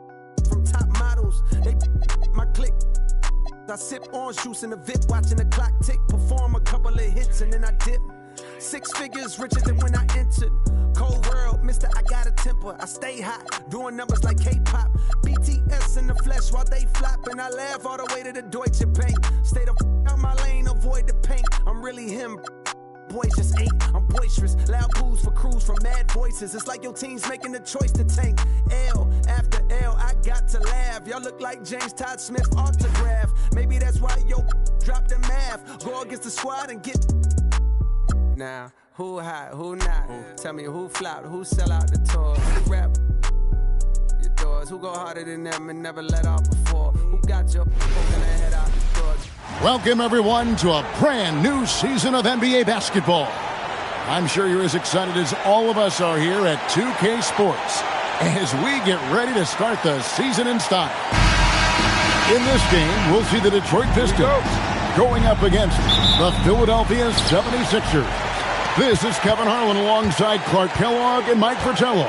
from top models. They my click. I sip orange juice in the VIP, watching the clock tick. Perform a couple of hits and then I dip. 6 figures richer than when I entered. Cold world, mister, I got a temper. I stay hot, doing numbers like K-pop. BTS in the flesh while they flop, and I laugh all the way to the Deutsche Bank. Stay the out my lane, avoid the paint. I'm really him. Boys just ain't. I'm boisterous. Loud boos for crews from mad voices. It's like your team's making the choice to tank. L after L, I got to laugh. Y'all look like James Todd Smith autograph. Maybe that's why yo drop the math. Go against the squad and get. Now, who hot, who not? Tell me who flopped, who sell out the tours, who rap your doors, who go harder than them and never let off before, who got your poking their head out the doors. Welcome, everyone, to a brand new season of NBA basketball. I'm sure you're as excited as all of us are here at 2K Sports as we get ready to start the season in style. In this game, we'll see the Detroit Pistons going up against the Philadelphia 76ers. This is Kevin Harlan alongside Clark Kellogg and Mike Fratello.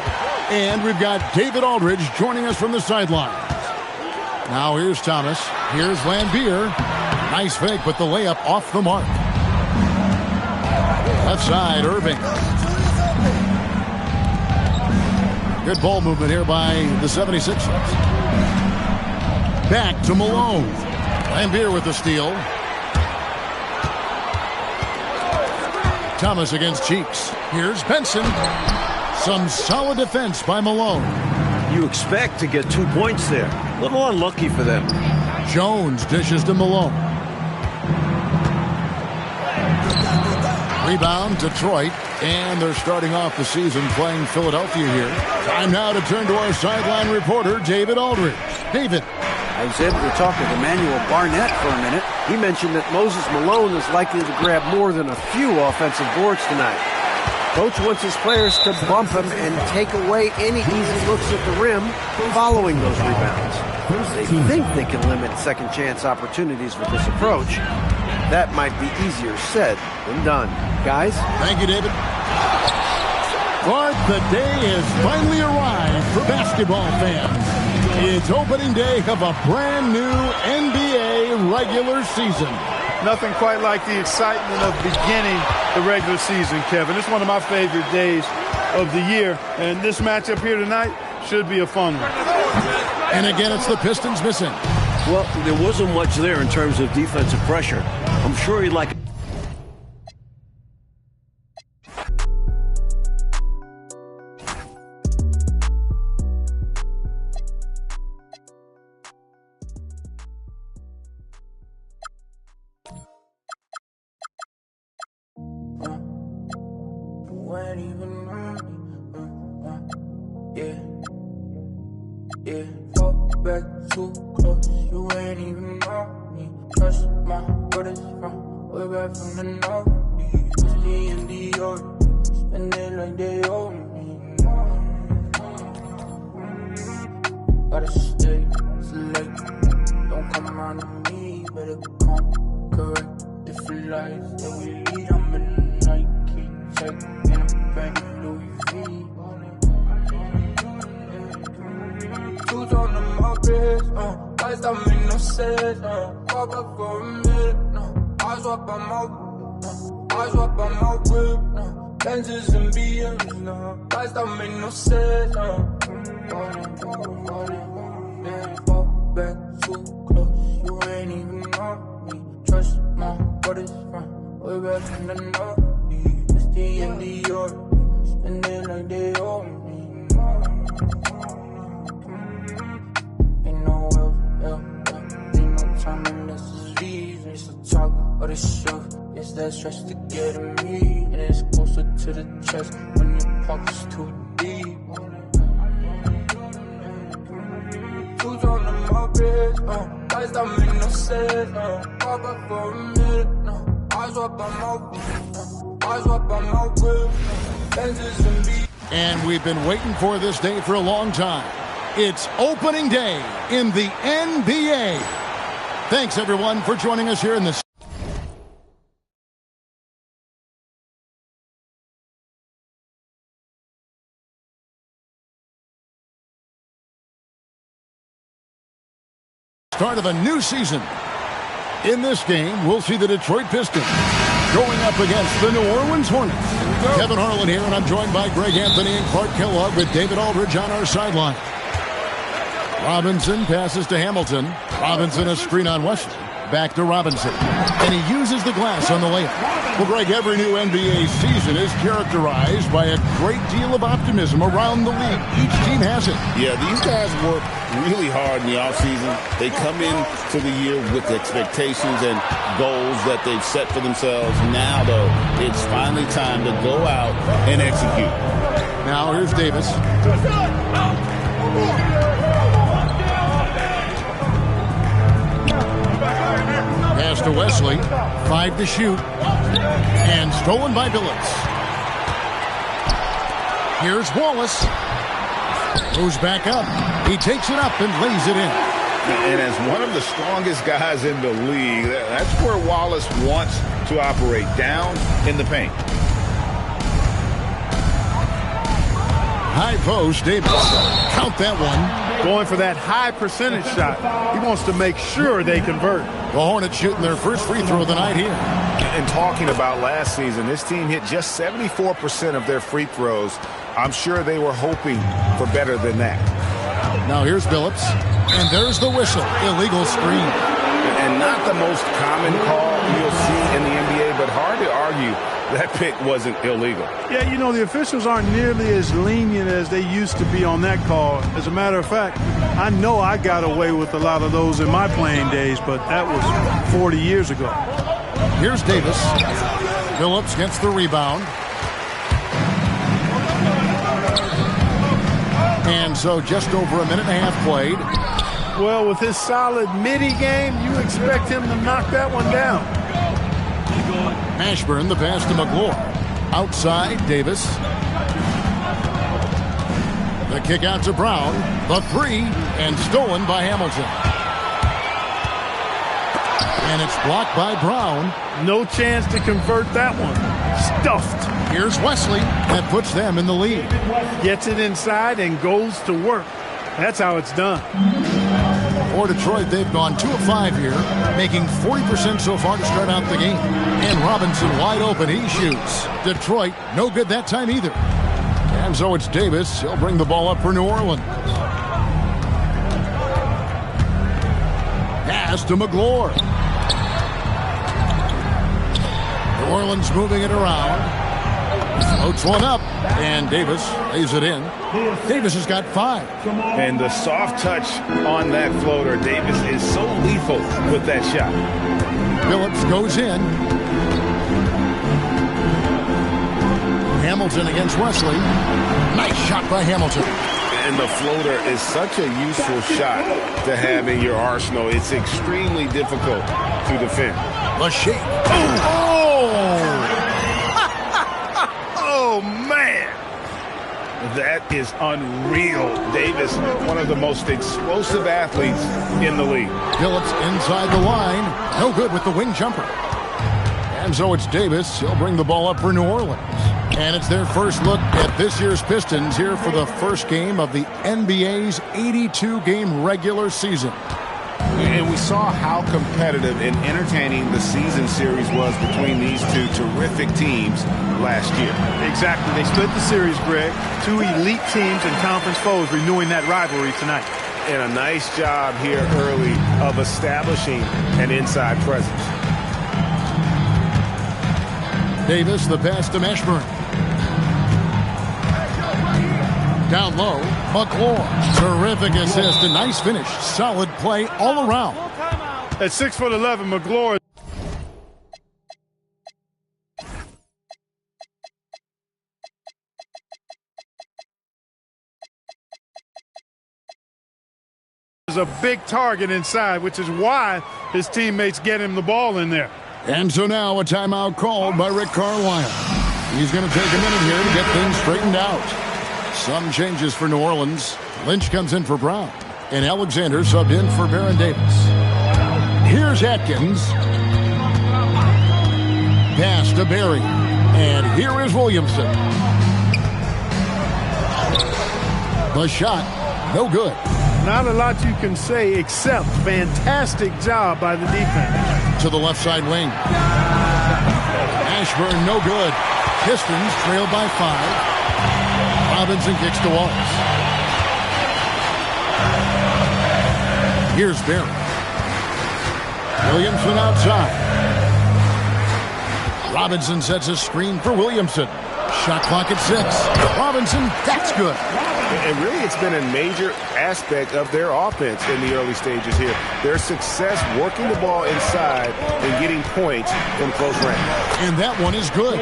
And we've got David Aldridge joining us from the sidelines. Now here's Thomas. Here's Lambeer. Nice fake, but the layup off the mark. Left side, Irving. Good ball movement here by the 76ers. Back to Malone. Lambeer with the steal. Thomas against Cheeks. Here's Benson. Some solid defense by Malone. You expect to get 2 points there. A little unlucky for them. Jones dishes to Malone. Rebound, Detroit. And they're starting off the season playing Philadelphia here. Time now to turn to our sideline reporter, David Aldridge. David. I was able to talk with Emmanuel Barnett for a minute. He mentioned that Moses Malone is likely to grab more than a few offensive boards tonight. Coach wants his players to bump him and take away any easy looks at the rim following those rebounds. They think they can limit second chance opportunities with this approach. That might be easier said than done. Guys? Thank you, David. But the day has finally arrived for basketball fans. It's opening day of a brand new NBA regular season. Nothing quite like the excitement of beginning the regular season, Kevin. It's one of my favorite days of the year, and this matchup here tonight should be a fun one. And again, it's the Pistons missing. Well, there wasn't much there in terms of defensive pressure. I'm sure he'd like... Yeah, fall back too close, you ain't even know me. Trust my brothers from way back from the north. Whiskey and Dior, spend it like they owe me. Gotta stay select, don't come around to me, better come correct. Different lives that we lead, I'm in the Nike check, and I'm back in Louis V. Shoes on the Mopeds, lights don't make no sense, pop up for a minute, eyes up on my whip, Benzes and BMs, lights don't make no sense, fall back too close, you ain't even know me, trust my brothers from way back from the north, Misty and Dior, spend it like they owe me. Time and this is V's, it's the talk or the show. It's that stretch to get at me, and it's closer to the chest when your pocket's too deep. Shoes on the Mopeds, lights don't make no sense. Pop up for a minute, eyes up on my whip, Benzes and beats. And we've been waiting for this day for a long time. It's opening day in the NBA. Thanks, everyone, for joining us here in the... start of a new season. In this game, we'll see the Detroit Pistons going up against the New Orleans Hornets. Kevin Harlan here, and I'm joined by Greg Anthony and Clark Kellogg with David Aldridge on our sideline. Robinson passes to Hamilton. Robinson a screen on Wesley. Back to Robinson. And he uses the glass on the layup. Well, Greg, every new NBA season is characterized by a great deal of optimism around the league. Each team has it. Yeah, these guys work really hard in the offseason. They come into the year with expectations and goals that they've set for themselves. Now, though, it's finally time to go out and execute. Now, here's Davis. Pass to Wesley, 5 to shoot, and stolen by Billups. Here's Wallace. Goes back up. He takes it up and lays it in. And as one of the strongest guys in the league, that's where Wallace wants to operate, down in the paint. High post, Davis. Count that one. Going for that high percentage shot. He wants to make sure they convert. The Hornets shooting their first free throw of the night here. And talking about last season, this team hit just 74% of their free throws. I'm sure they were hoping for better than that. Now here's Billups. And there's the whistle. Illegal screen. And not the most common call you'll see in the NBA, but hard to argue that pick wasn't illegal. Yeah, you know, the officials aren't nearly as lenient as they used to be on that call. As a matter of fact, I know I got away with a lot of those in my playing days, but that was 40 years ago. Here's Davis. Billups gets the rebound. And so just over a minute and a half played. Well, with his solid midi game, you expect him to knock that one down. Ashburn, the pass to McGlory. Outside, Davis. The kick out to Brown. The three, and stolen by Hamilton. And it's blocked by Brown. No chance to convert that one. Stuffed. Here's Wesley. That puts them in the lead. Gets it inside and goes to work. That's how it's done. For Detroit, they've gone 2 of 5 here, making 40% so far to start out the game. And Robinson wide open. He shoots. Detroit, no good that time either. And so it's Davis. He'll bring the ball up for New Orleans. Pass to McGlory. New Orleans moving it around. Floats one up, and Davis lays it in. Davis has got 5. And the soft touch on that floater, Davis is so lethal with that shot. Phillips goes in. Hamilton against Wesley. Nice shot by Hamilton. And the floater is such a useful shot to have in your arsenal. It's extremely difficult to defend. The shake. Oh, man. That is unreal. Davis, one of the most explosive athletes in the league. Phillips inside the line. No good with the wing jumper. And so it's Davis. He'll bring the ball up for New Orleans. And it's their first look at this year's Pistons here for the first game of the NBA's 82-game regular season. And we saw how competitive and entertaining the season series was between these two terrific teams last year. Exactly. They split the series, Greg. 2 elite teams and conference foes renewing that rivalry tonight. And a nice job here early of establishing an inside presence. Davis, the pass to Ashburn. Down low, McGlory. Terrific assist, a nice finish. Solid play all around. At 6'11", McGlory is a big target inside, which is why his teammates get him the ball in there. And so now a timeout called by Rick Carlisle. He's going to take a minute here to get things straightened out. Some changes for New Orleans. Lynch comes in for Brown. And Alexander subbed in for Baron Davis. Here's Atkins. Pass to Barry. And here is Williamson. The shot, no good. Not a lot you can say except fantastic job by the defense. To the left side wing. Ashburn, no good. Pistons trailed by 5. Robinson kicks to Wallace. Here's Barry. Williamson outside. Robinson sets a screen for Williamson. Shot clock at 6. Robinson, that's good. And really, it's been a major aspect of their offense in the early stages here. Their success working the ball inside and getting points from close range. And that one is good.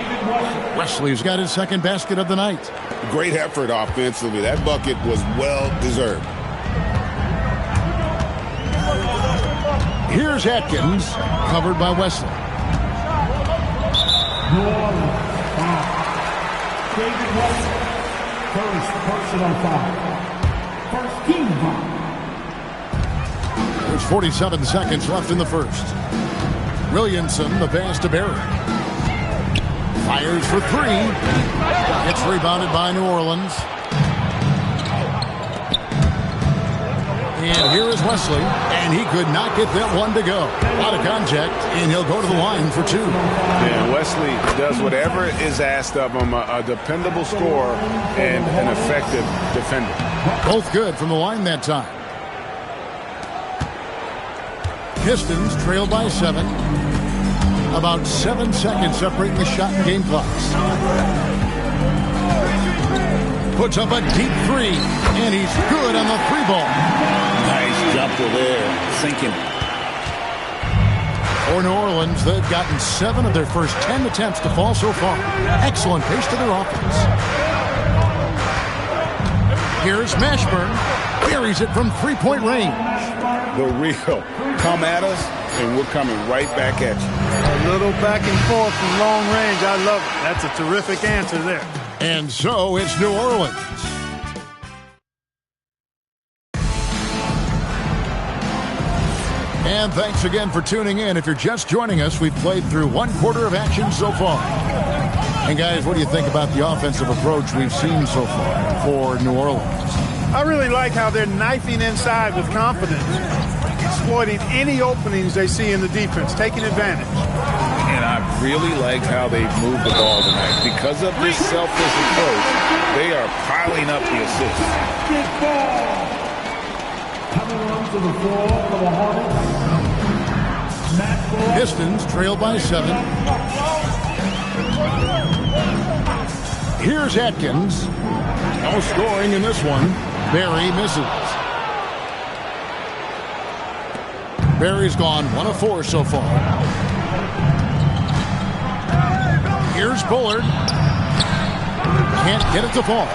Wesley's got his second basket of the night. Great effort offensively. That bucket was well-deserved. Here's Atkins, covered by Wesley. David Wesley, first personal foul. First team foul. There's 47 seconds left in the first. Williamson, the pass to Barry. Fires for 3. Gets rebounded by New Orleans. And here is Wesley, and he could not get that one to go. A lot of contact, and he'll go to the line for 2. Yeah, Wesley does whatever is asked of him, a dependable scorer and an effective defender. Both good from the line that time. Pistons trail by 7. About 7 seconds separating the shot and game clocks. Puts up a deep 3, and he's good on the 3-ball. Nice jumper there, sinking. For New Orleans, they've gotten 7 of their first 10 attempts to fall so far. Excellent pace to their offense. Here's Mashburn. Carries it from three-point range. The real. Come at us, and we're coming right back at you. A little back and forth from long range. I love it. That's a terrific answer there. And so it's New Orleans. And thanks again for tuning in. If you're just joining us, we've played through one quarter of action so far. And guys, what do you think about the offensive approach we've seen so far for New Orleans? I really like how they're knifing inside with confidence, exploiting any openings they see in the defense, taking advantage. And I really like how they've moved the ball tonight. Because of this selfless approach, they are piling up the assists. Coming on to the floor for the Hornets. Pistons trail by 7. Here's Atkins. No scoring in this one. Barry misses. Barry's gone 1 of 4 so far. Here's Bullard. Can't get it to fall.